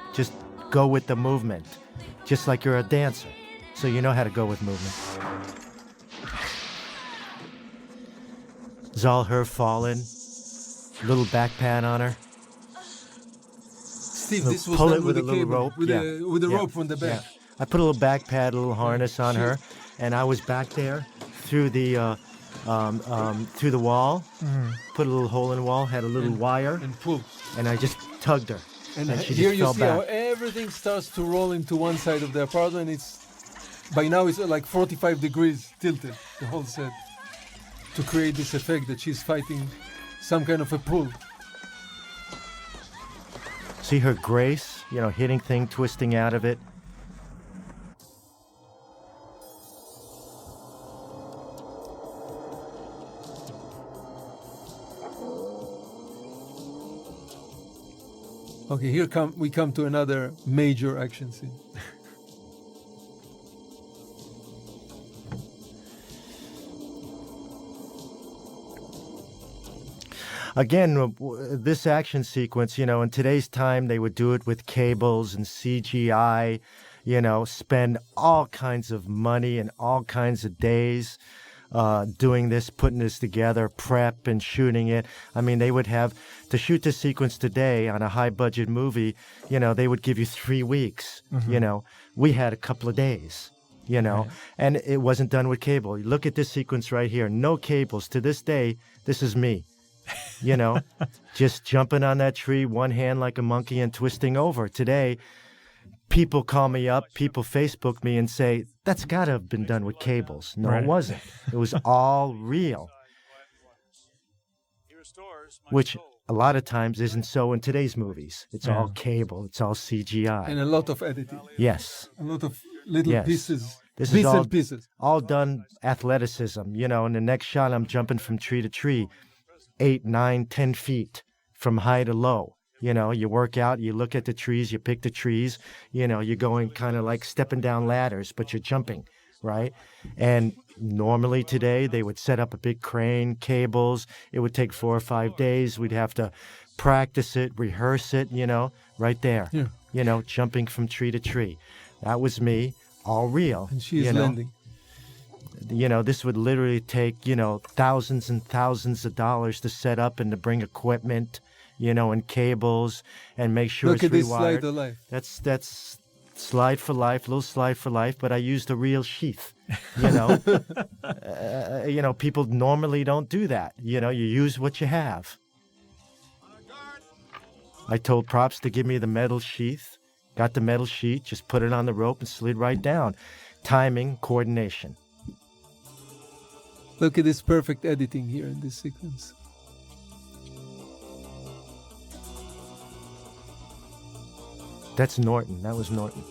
go with the movement, just like you're a dancer. So you know how to go with movement. It's all her falling, little back pat on her. Steve, this was pull done it with a little cable, rope. with a rope from the back. Yeah. I put a little back pad, a little harness on her, and I was back there through the wall. Put a little hole in the wall, had a little wire, and pull. And I just tugged her. And she here just you fell see back. how everything starts to roll into one side of the apartment. By now it's like 45 degrees tilted, the whole set, to create this effect that she's fighting some kind of a pull. See her grace, hitting thing, twisting out of it. Okay, we come to another major action scene. Again, this action sequence, in today's time, they would do it with cables and CGI, spend all kinds of money and all kinds of days doing this, putting this together, prep and shooting it. I mean, they would have, to shoot this sequence today on a high-budget movie, they would give you 3 weeks. We had a couple of days. Right. And it wasn't done with cable. You look at this sequence right here, no cables. To this day, this is me. Just jumping on that tree, one hand like a monkey and twisting over. Today, people call me up, people Facebook me and say, that's got to have been done with cables. No, Right. It wasn't. It was all real, which a lot of times isn't so in today's movies. It's all cable, it's all CGI. And a lot of editing. Yes. A lot of little Yes. pieces. This bits is and pieces. all done athleticism. In the next shot, I'm jumping from tree to tree, 8, 9, 10 feet from high to low. You work out, you look at the trees, you pick the trees, you're going kind of like stepping down ladders, but you're jumping, right? And normally today, they would set up a big crane, cables. It would take 4 or 5 days. We'd have to practice it, rehearse it, right there. Yeah. Jumping from tree to tree. That was me, all real. And she's landing. This would literally take, thousands and thousands of dollars to set up and to bring equipment, and cables and make sure Look it's at this rewired. slide of life. That's slide for life, little slide for life, but I used a real sheath, people normally don't do that. You use what you have. I told props to give me the metal sheath. Got the metal sheet, just put it on the rope and slid right down. Timing, coordination. Look at this perfect editing here in this sequence. That's Norton. That was Norton.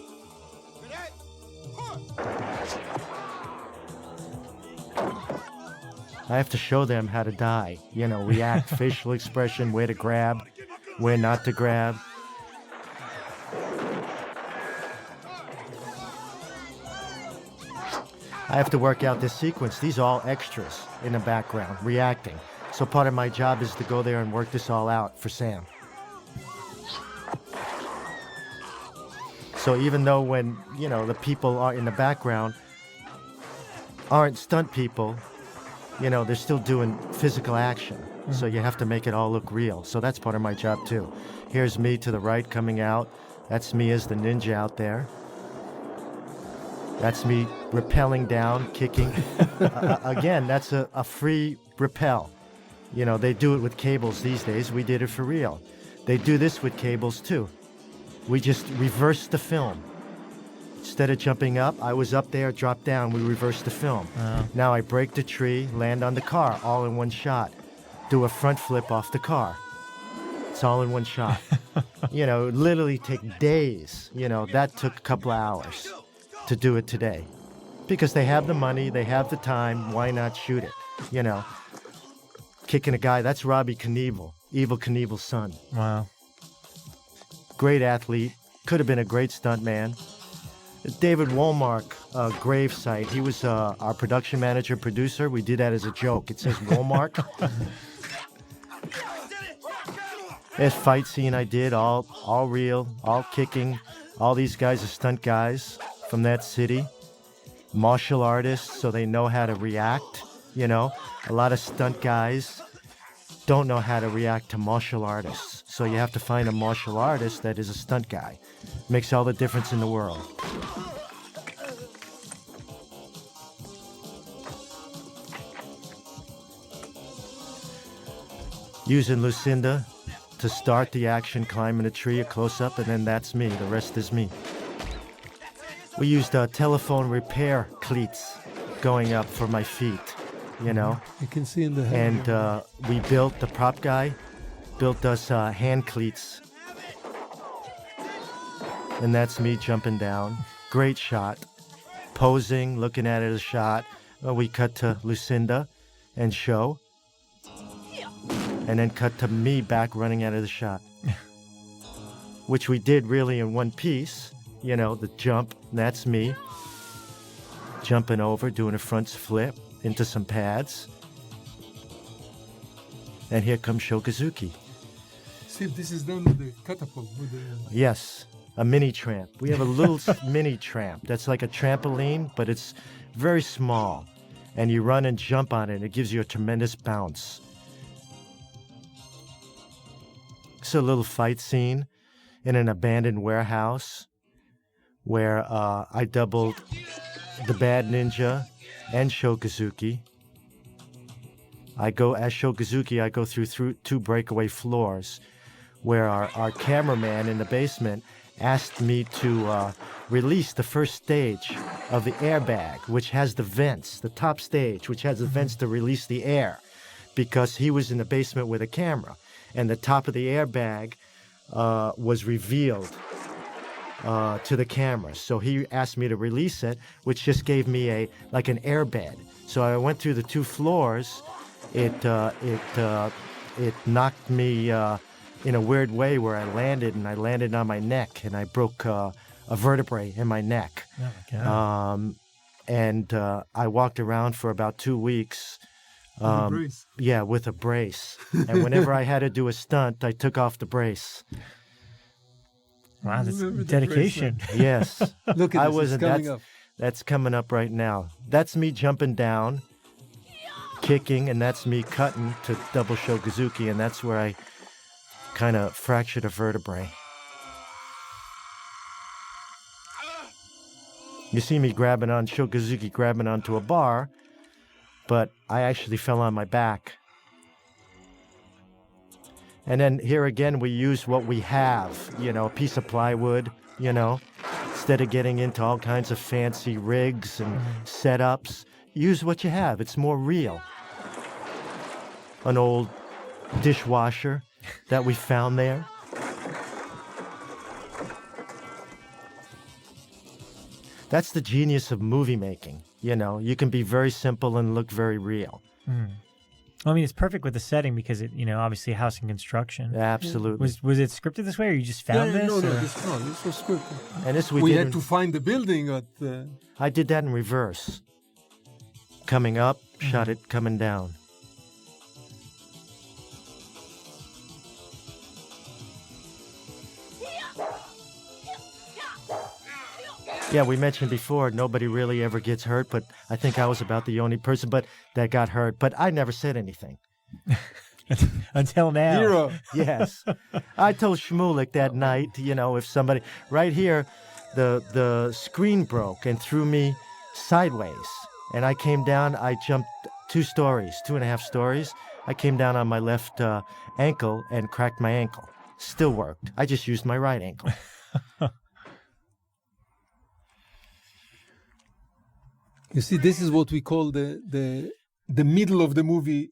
I have to show them how to die. You know, react, facial expression, where to grab, where not to grab. I have to work out this sequence. These are all extras in the background, reacting. So part of my job is to go there and work this all out for Sam. So even though when, you know, the people are in the background aren't stunt people, you know, they're still doing physical action. So you have to make it all look real. So that's part of my job too. Here's me to the right coming out. That's me as the ninja out there. That's me rappelling down, kicking. Again, that's a free rappel. You know, they do it with cables these days. We did it for real. They do this with cables too. We just reversed the film. Instead of jumping up, I was up there, dropped down, we reversed the film. Now I break the tree, land on the car, all in one shot. Do a front flip off the car. It's all in one shot. You know, it literally take days. You know, that took a couple of hours to do it today. Because they have the money, they have the time, why not shoot it? You know, kicking a guy, that's Robbie Knievel, Evel Knievel's son. Wow. Great athlete, could have been a great stuntman. David Woolmark, Gravesite, he was our production manager, producer. We did that as a joke. It says Woolmark. This fight scene I did, all real, all kicking. All these guys are stunt guys from that city. Martial artists, so they know how to react, you know. A lot of stunt guys don't know how to react to martial artists. So you have to find a martial artist that is a stunt guy. Makes all the difference in the world. Using Lucinda to start the action, climbing a tree, a close-up, and then that's me. The rest is me. We used telephone repair cleats going up for my feet, you know. You can see in the hand. And we built, the prop guy built us hand cleats. And that's me jumping down. Great shot. Posing, looking at it as a shot. We cut to Lucinda and Sho. And then cut to me back running out of the shot. Which we did really in one piece. You know, the jump, that's me. Jumping over, doing a front flip into some pads. And here comes Sho Kosugi. See if this is done with the catapult. With the... Yes, a mini tramp. We have a little mini tramp that's like a trampoline, but it's very small. And you run and jump on it, and it gives you a tremendous bounce. It's a little fight scene in an abandoned warehouse where I doubled the bad ninja and Sho Kosugi. As Sho Kosugi, I go through two breakaway floors where our cameraman in the basement asked me to release the first stage of the airbag, which has the vents, the top stage, which has the vents to release the air, because he was in the basement with a camera, and the top of the airbag was revealed to the camera. So he asked me to release it, which just gave me like an airbed. So I went through the two floors. It knocked me in a weird way where I landed on my neck, and I broke a vertebrae in my neck. Oh my God. And I walked around for about 2 weeks. With a brace. Yeah, with a brace. And whenever I had to do a stunt, I took off the brace. Wow, that's Remember the dedication. Yes. Look at this, it's coming up. That's coming up right now. That's me jumping down, kicking, and that's me cutting to double Sho Kosugi, and that's where I kind of fractured a vertebrae. You see me grabbing on, Sho Kosugi grabbing onto a bar, but I actually fell on my back. And then here again, we use what we have, you know, a piece of plywood, you know, instead of getting into all kinds of fancy rigs and setups, use what you have. It's more real. An old dishwasher that we found there. That's the genius of movie making. You know, you can be very simple and look very real. I mean, it's perfect with the setting because it, you know, obviously house and construction. Absolutely. Was it scripted this way, or you just found this? No, or? this was scripted. And this We had to find the building at. I did that in reverse. Coming up, shot it coming down. Yeah, we mentioned before, nobody really ever gets hurt, but I think I was about the only person that got hurt. But I never said anything. Until now. Hero. Yes. I told Shmulik that night, you know, if somebody... Right here, the screen broke and threw me sideways. And I came down, I jumped 2.5 stories. I came down on my left ankle and cracked my ankle. Still worked. I just used my right ankle. You see, this is what we call the middle of the movie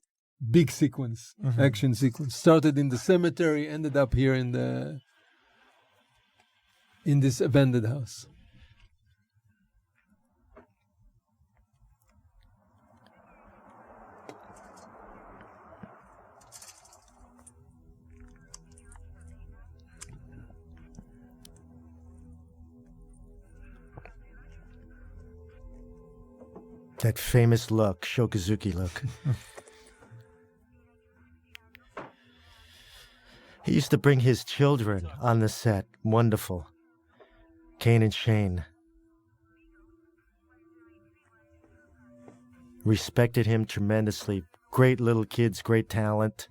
big sequence, action sequence. Started in the cemetery, ended up here in this abandoned house. That famous look, Sho Kosugi look. He used to bring his children on the set. Wonderful. Kane and Shane. Respected him tremendously. Great little kids, great talent.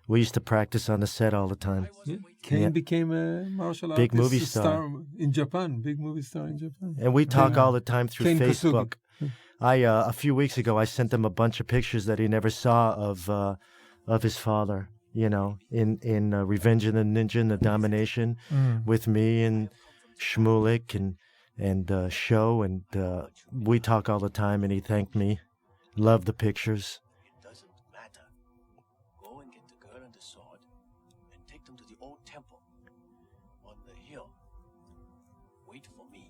We used to practice on the set all the time. Yeah. Kane became a martial Big artist movie star. in Japan. Big movie star in Japan. And we talk all the time through Kane Facebook. Kosugi. A few weeks ago, I sent him a bunch of pictures that he never saw of his father. You know, in Revenge of the Ninja and the Dahmeenation, with me and Shmulik and Sho, and we talk all the time. And he thanked me. Loved the pictures. It doesn't matter. Go and get the girl and the sword and take them to the old temple on the hill. Wait for me.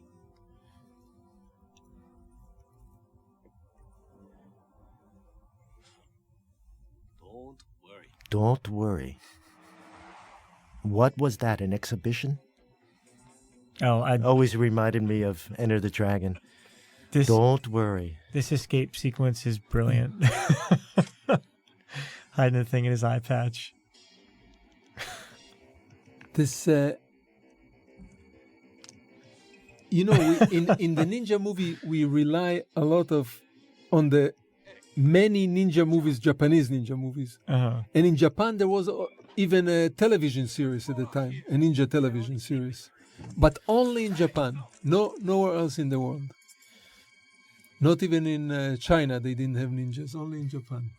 Don't worry. Don't worry. What was that, an exhibition? Oh, Always reminded me of Enter the Dragon. Don't worry. This escape sequence is brilliant. Hiding the thing in his eye patch. This, you know, in the ninja movie, we rely a lot on the many ninja movies, Japanese ninja movies. And in Japan, there was even a television series at the time, a ninja television series. But only in Japan, nowhere else in the world. Not even in China, they didn't have ninjas, only in Japan.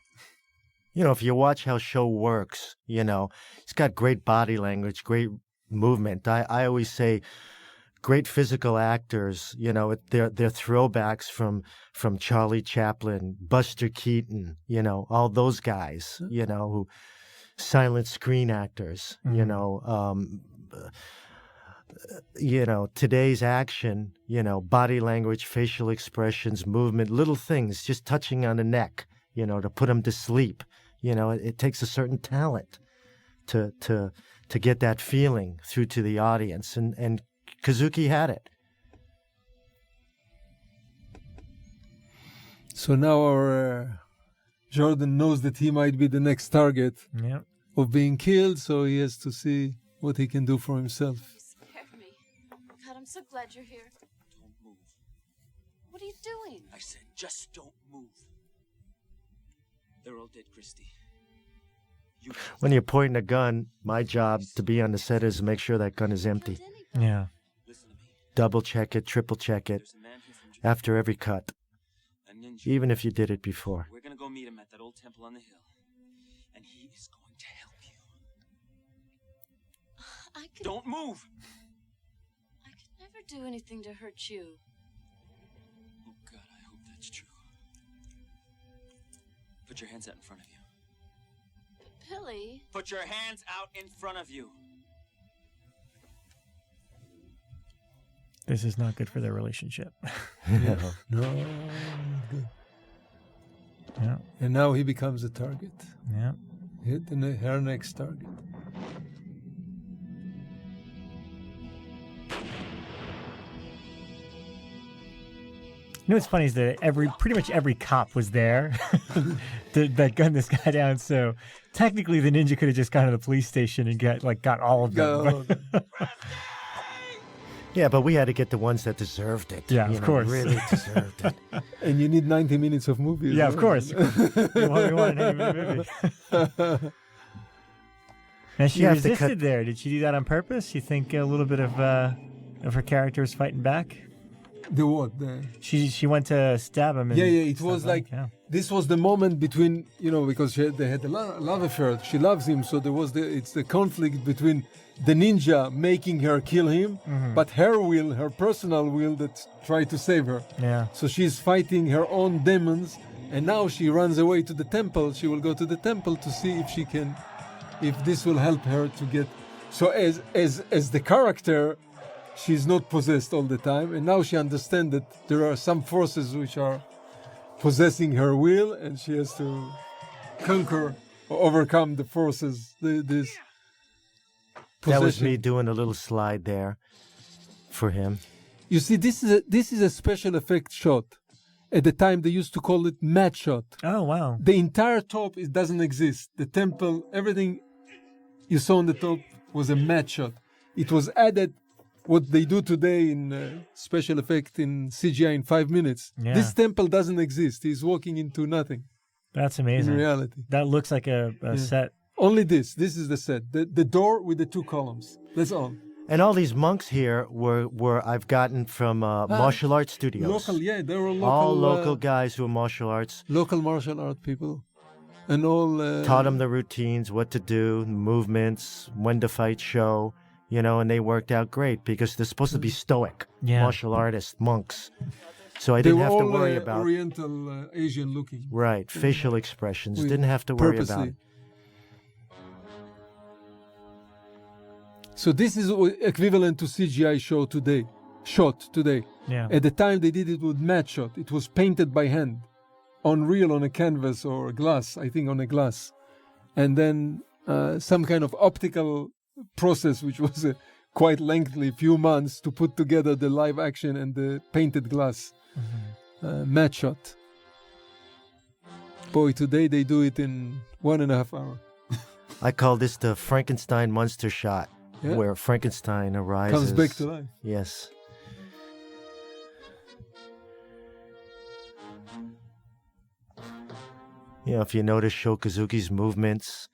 You know, if you watch how Sho works, you know, he's got great body language, great movement. I always say great physical actors, you know, they're throwbacks from Charlie Chaplin, Buster Keaton, you know, all those guys, you know, who silent screen actors, you know, today's action, you know, body language, facial expressions, movement, little things, just touching on the neck, you know, to put them to sleep. You know, it takes a certain talent to get that feeling through to the audience, and Kosugi had it. So now our Jordan knows that he might be the next target of being killed, so he has to see what he can do for himself. God, I'm so glad you're here. Don't move. What are you doing? I said just don't move. They're all dead, Christy. When you're pointing a gun, my job to be on the set is to make sure that gun is empty. Yeah. Listen to me. Double check it, triple check it, There's a man here from Japan, after every cut, a ninja. even if you did it before. We're gonna go meet him at that old temple on the hill, and he is going to help you. Don't move! I could never do anything to hurt you. Oh God, I hope that's true. Put your hands out in front of you. But Billy... Put your hands out in front of you. This is not good for their relationship. No, not good. Yeah. And now he becomes a target. Yeah. Hit her next target. You know what's funny is that pretty much every cop was there that gunned this guy down. So technically, the ninja could have just gone to the police station and got all of them. Yeah, but we had to get the ones that deserved it. Yeah, of course. Really deserved it. And you need 90 minutes of movie. Yeah, of course. we want a 90-minute movie. And she resisted there. Did she do that on purpose? You think a little bit of her character was fighting back? The what? She went to stab him. Yeah. It was like this was the moment between because they had a love affair. She loves him, so it's the conflict between the ninja making her kill him, but her will, her personal will, that tried to save her. Yeah. So she's fighting her own demons, and now she runs away to the temple. She will go to the temple to see if this will help her to get. So as the character, she's not possessed all the time, and now she understands that there are some forces which are possessing her will, and she has to conquer or overcome the forces. This possession. That was me doing a little slide there for him. You see, this is a special effect shot. At the time, they used to call it matte shot. Oh wow! The entire top doesn't exist. The temple, everything you saw on the top was a matte shot. It was added. What they do today in special effect in CGI in 5 minutes. Yeah. This temple doesn't exist. He's walking into nothing. That's amazing. In reality. That looks like a set. Only this. This is the set. The door with the 2 columns. That's all. And all these monks here were I've gotten from martial arts studios. Local, yeah. They were local. All local guys who are martial arts. Local martial art people. And all... taught them the routines, what to do, movements, when to fight show. And they worked out great because they're supposed to be stoic, martial artists, monks. So I didn't have to worry about Oriental, Asian looking. Right, facial expressions. Didn't have to worry about it. So this is equivalent to CGI shot today. Yeah. At the time they did it with matte shot. It was painted by hand, on a canvas or glass. I think on a glass, and then some kind of optical process which was quite lengthy, few months to put together the live action and the painted glass matte shot. Boy, today they do it in 1.5 hours. I call this the Frankenstein monster shot, where Frankenstein arises. Comes back to life. Yes. If you notice Sho Kosugi's movements,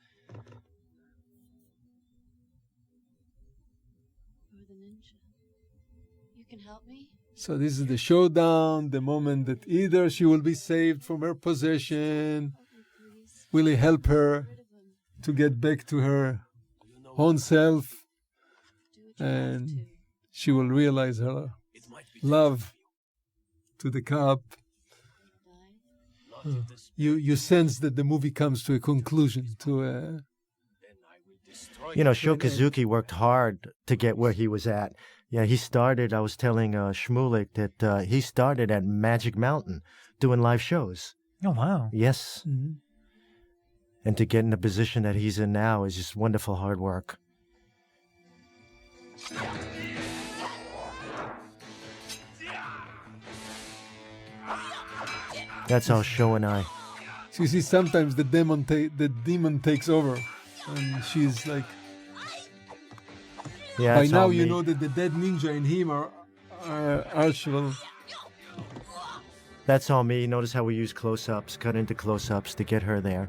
Help me? So this is the showdown, the moment that either she will be saved from her possession, will he help her to get back to her own self, and she will realize her love to the cop. You sense that the movie comes to a conclusion, to Sho Kosugi worked hard to get where he was at. Yeah, he started, I was telling Shmulik that he started at Magic Mountain doing live shows. Oh, wow. Yes. Mm-hmm. And to get in the position that he's in now is just wonderful hard work. That's all Sho and I. So you see, sometimes the demon takes over, and she's like... Yeah, by now you know that the dead ninja in him are actual. That's all me. Notice how we use close-ups, cut into close-ups to get her there.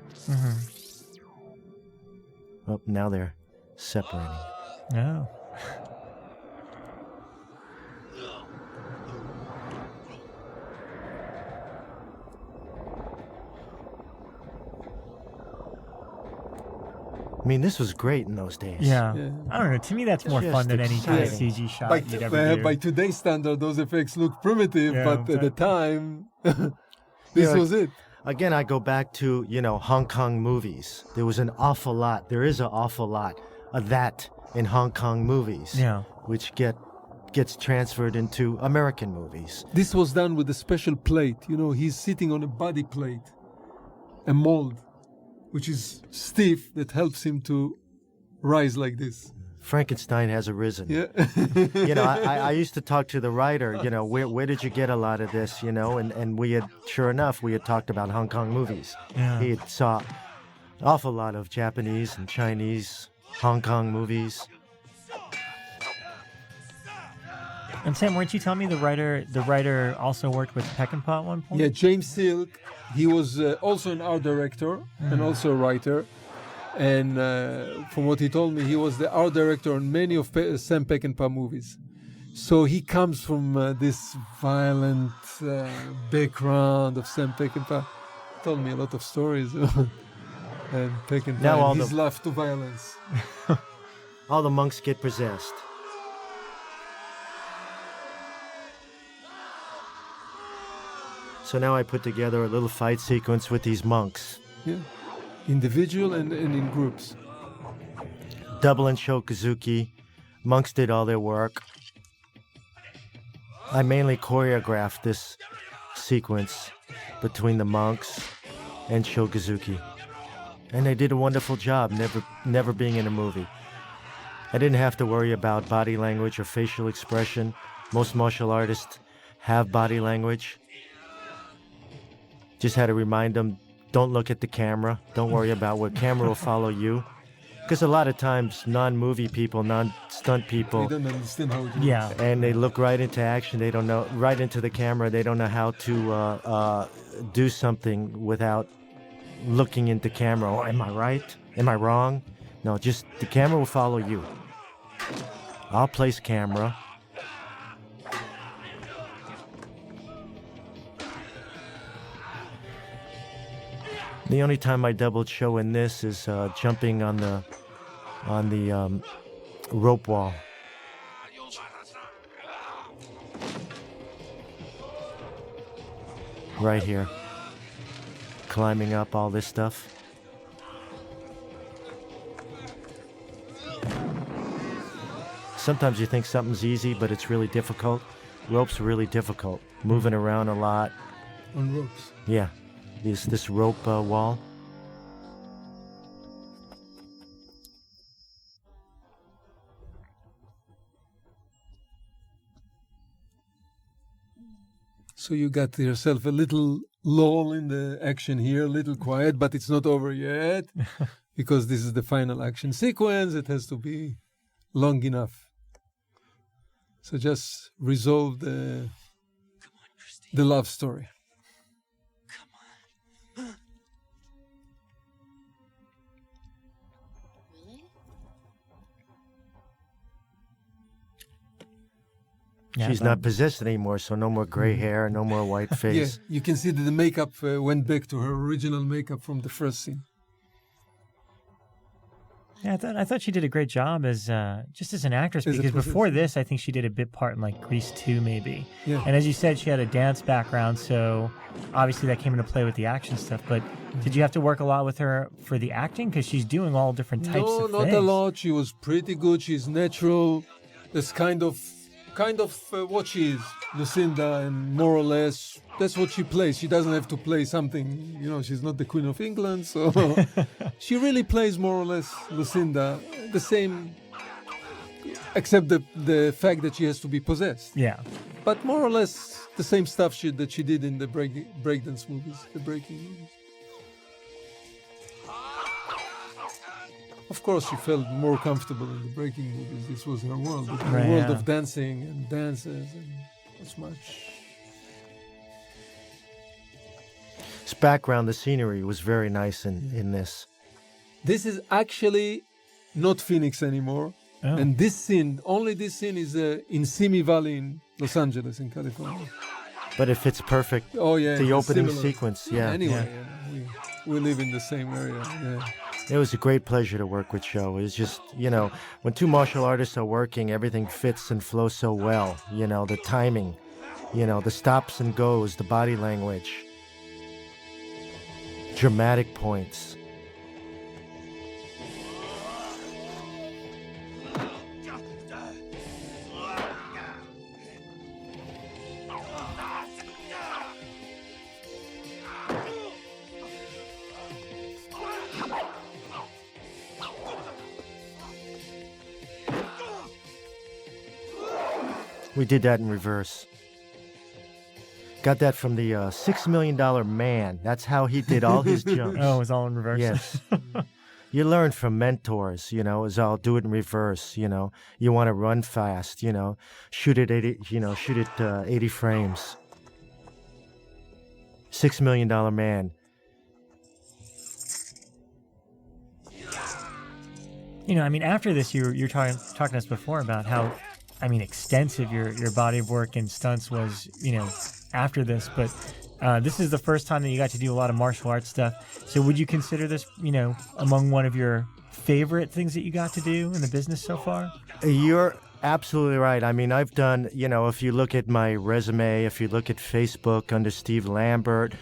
Oh, now they're separating. No. I mean, this was great in those days. Yeah. Yeah. I don't know. To me, that's more Just fun than any kind of exciting. CG shot By, you'd ever do. by today's standard, those effects look primitive, Yeah, but at the time, this Yeah. was it. Again, I go back to, Hong Kong movies. There was an awful lot. There is an awful lot of that in Hong Kong movies. Yeah. Which gets transferred into American movies. This was done with a special plate. He's sitting on a body plate, a mold, which is stiff, that helps him to rise like this. Frankenstein has arisen. Yeah. I used to talk to the writer, where did you get a lot of this, and we had, sure enough, we had talked about Hong Kong movies. Yeah. He had saw an awful lot of Japanese and Chinese Hong Kong movies. And Sam, weren't you telling me the writer also worked with Peckinpah at one point? Yeah, James Silk, he was also an art director and also a writer. And from what he told me, he was the art director on many of Sam Peckinpah movies. So he comes from this violent background of Sam Peckinpah. Told me a lot of stories. And Peckinpah Now and his love to violence. All the monks get possessed. So now I put together a little fight sequence with these monks. Yeah. Individual and in groups. Double and Sho Kosugi. Monks did all their work. I mainly choreographed this sequence between the monks and Sho Kosugi. And they did a wonderful job, never being in a movie. I didn't have to worry about body language or facial expression. Most martial artists have body language. Just had to remind them, don't look at the camera. Don't worry about what camera will follow you. Because a lot of times, non-movie people, non-stunt people, They don't understand how to Yeah. and they look right into action. They don't know, right into the camera. They don't know how to do something without looking into camera. Oh, am I right? Am I wrong? No, just the camera will follow you. I'll place camera. The only time I doubled Sho in this is jumping on the rope wall. Right here. Climbing up all this stuff. Sometimes you think something's easy, but it's really difficult. Rope's really difficult. Moving around a lot. on ropes. Yeah. This rope wall. So you got yourself a little lull in the action here, a little quiet, but it's not over yet because this is the final action sequence. It has to be long enough. So just resolve the love story. Really? Yeah, She's not possessed anymore, so no more gray hair, no more white Yeah, face. you can see that the makeup went back to her original makeup from the first scene. Yeah, I thought she did a great job as just as an actress, As a because before presenter. this, I think she did a bit part in like Grease 2, maybe. Yeah. And as you said, she had a dance background, so obviously that came into play with the action stuff. But did you have to work a lot with her for the acting, because she's doing all different types No, of not things? a lot. She was pretty good. She's natural. That's kind of what she is, Lucinda, and more or less that's what she plays. She doesn't have to play something. She's not the Queen of England, so she really plays more or less Lucinda the same, except the fact that she has to be possessed. Yeah. But more or less the same stuff that she did in the breakdance movies, the breaking movies. Of course, she felt more comfortable in the breaking movies. This was her world, the Right, world yeah. of dancing and dances and as much. This background, the scenery was very nice in this. This is actually not Phoenix anymore. Oh. And only this scene is in Simi Valley in Los Angeles, in California. But it fits perfect. Oh, yeah. The it's opening similar. sequence, yeah. Anyway, we live in the same area. Yeah. It was a great pleasure to work with Sho. It was just, when two martial artists are working, everything fits and flows so well. The timing, the stops and goes, the body language, dramatic points. We did that in reverse. Got that from the $6 Million Man. That's how he did all his jumps. Oh, it was all in reverse. Yes. You learn from mentors, is I'll do it in reverse, You want to run fast, shoot at 80, shoot at 80 frames. $6 Million Man. After this, you're talking to us before about how, extensive your body of work and stunts was, after this. But this is the first time that you got to do a lot of martial arts stuff. So would you consider this, among one of your favorite things that you got to do in the business so far? You're absolutely right. I've done, if you look at my resume, if you look at Facebook under Steve Lambert,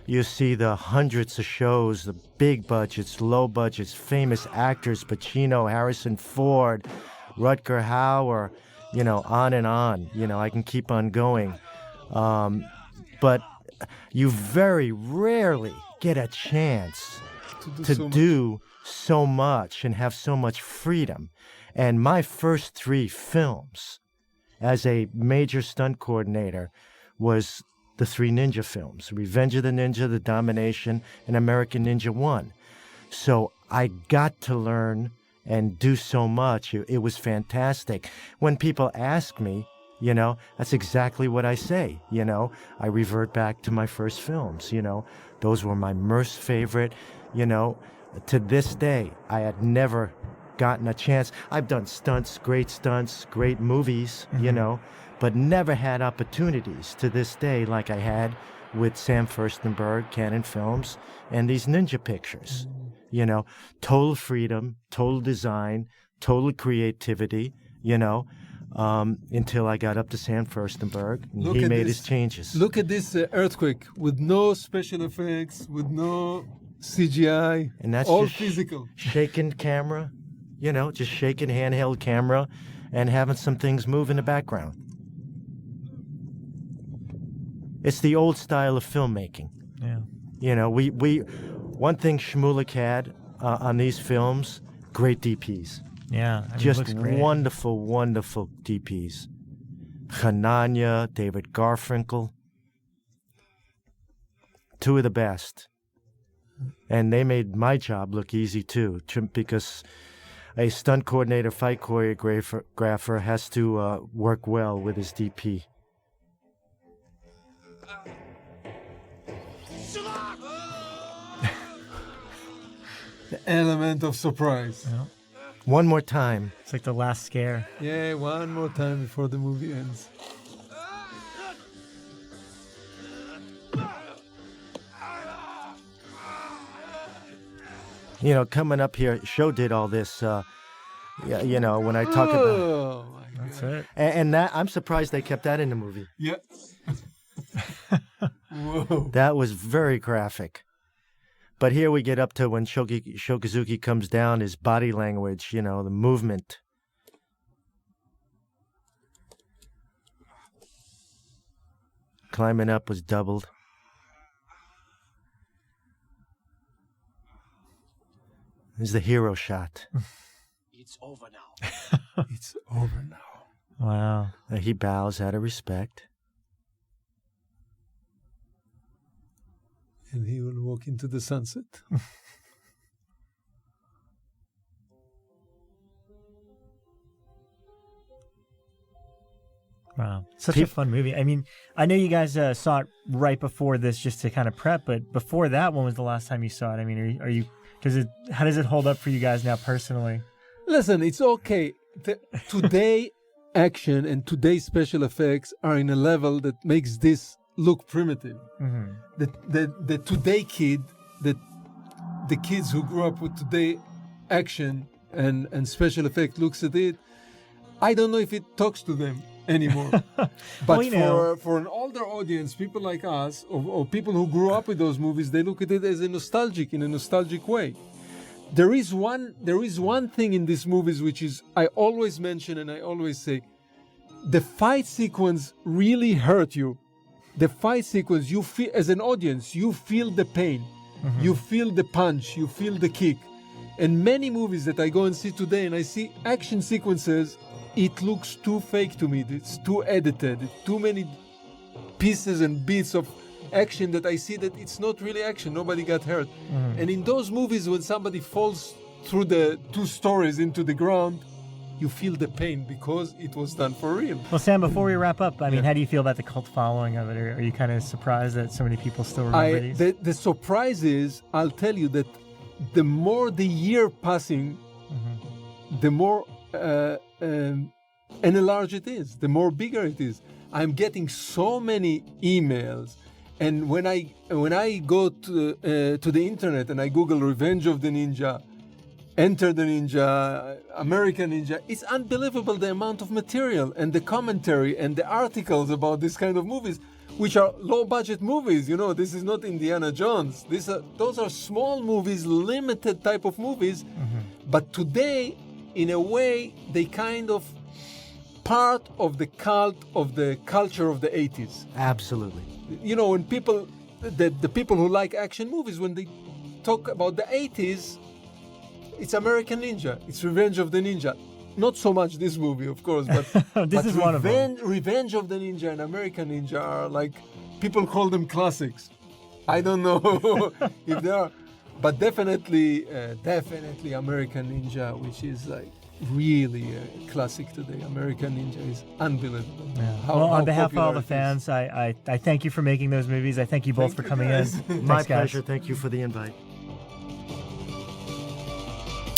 you see the hundreds of shows, the big budgets, low budgets, famous actors, Pacino, Harrison Ford, Rutger Hauer, on and on. I can keep on going. But you very rarely get a chance to do so much and have so much freedom. And my first 3 films as a major stunt coordinator was the 3 Ninja films, Revenge of the Ninja, The Dahmeenation, and American Ninja 1. So I got to learn and do so much. It was fantastic. When people ask me, that's exactly what I say. I revert back to my first films. Those were my most favorite. To this day, I had never gotten a chance. I've done great movies, but never had opportunities to this day like I had with Sam Furstenberg, Canon Films, and these ninja pictures. Total freedom, total design, total creativity, until I got up to Sam Furstenberg and he made his changes. Look at this earthquake with no special effects, with no CGI, and that's all just physical. Shaking camera, just shaking handheld camera and having some things move in the background. It's the old style of filmmaking. Yeah. We one thing Shmulik had on these films, great DPs. Yeah. Just wonderful, wonderful DPs. Hananya, David Garfinkel. 2 of the best. And they made my job look easy too, because a stunt coordinator, fight choreographer has to work well with his DP. The element of surprise. Yeah. One more time. It's like the last scare. Yeah, one more time before the movie ends. Coming up here, Sho did all this, when I talk about... Oh, my That's God. it. And that, I'm surprised they kept that in the movie. Yeah. Whoa. That was very graphic. But here we get up to when Sho Kosugi comes down, his body language, the movement. Climbing up was doubled. This is the hero shot. It's over now. It's over now. Wow. He bows out of respect. And he will walk into the sunset. Wow. Such a fun movie. I know you guys saw it right before this just to kind of prep, but before that, when was the last time you saw it? How does it hold up for you guys now personally? Listen, it's okay. Today, action and today's special effects are in a level that makes this look primitive. Mm-hmm. The today kid that the kids who grew up with today action and special effect looks at it, I don't know if it talks to them anymore. But for an older audience, people like us, or people who grew up with those movies, they look at it as in a nostalgic way. There is one thing in these movies which is I always mention and I always say, the fight sequence really hurt you. The fight sequence, you feel as an audience, you feel the pain, you feel the punch, you feel the kick. And many movies that I go and see today, and I see action sequences, it looks too fake to me. It's too edited. It's too many pieces and bits of action that I see that it's not really action. Nobody got hurt. And in those movies, when somebody falls through the 2 stories into the ground, you feel the pain because it was done for real. Well, Sam, before we wrap up, I mean, how do you feel about the cult following of it? Or are you kind of surprised that so many people still remember these? The surprise is, I'll tell you that the more the year passing, the more enlarged it is, the more bigger it is. I'm getting so many emails, and when I go to the internet and I Google Revenge of the Ninja, Enter the Ninja, American Ninja, it's unbelievable the amount of material and the commentary and the articles about this kind of movies, which are low-budget movies. You know, this is not Indiana Jones. Those are small movies, limited type of movies. But today, in a way, they kind of part of the cult of the culture of the 80s. Absolutely. You know, when people, the people who like action movies, when they talk about the 80s, it's American Ninja. It's Revenge of the Ninja. Not so much this movie, of course, but this is one of them. Revenge of the Ninja and American Ninja are like, people call them classics. I don't know if they are, but definitely American Ninja, which is like really a classic today. American Ninja is unbelievable. Yeah. Well, on behalf of all the fans, I thank you for making those movies. I thank you both for coming in. My pleasure. Thank you for the invite.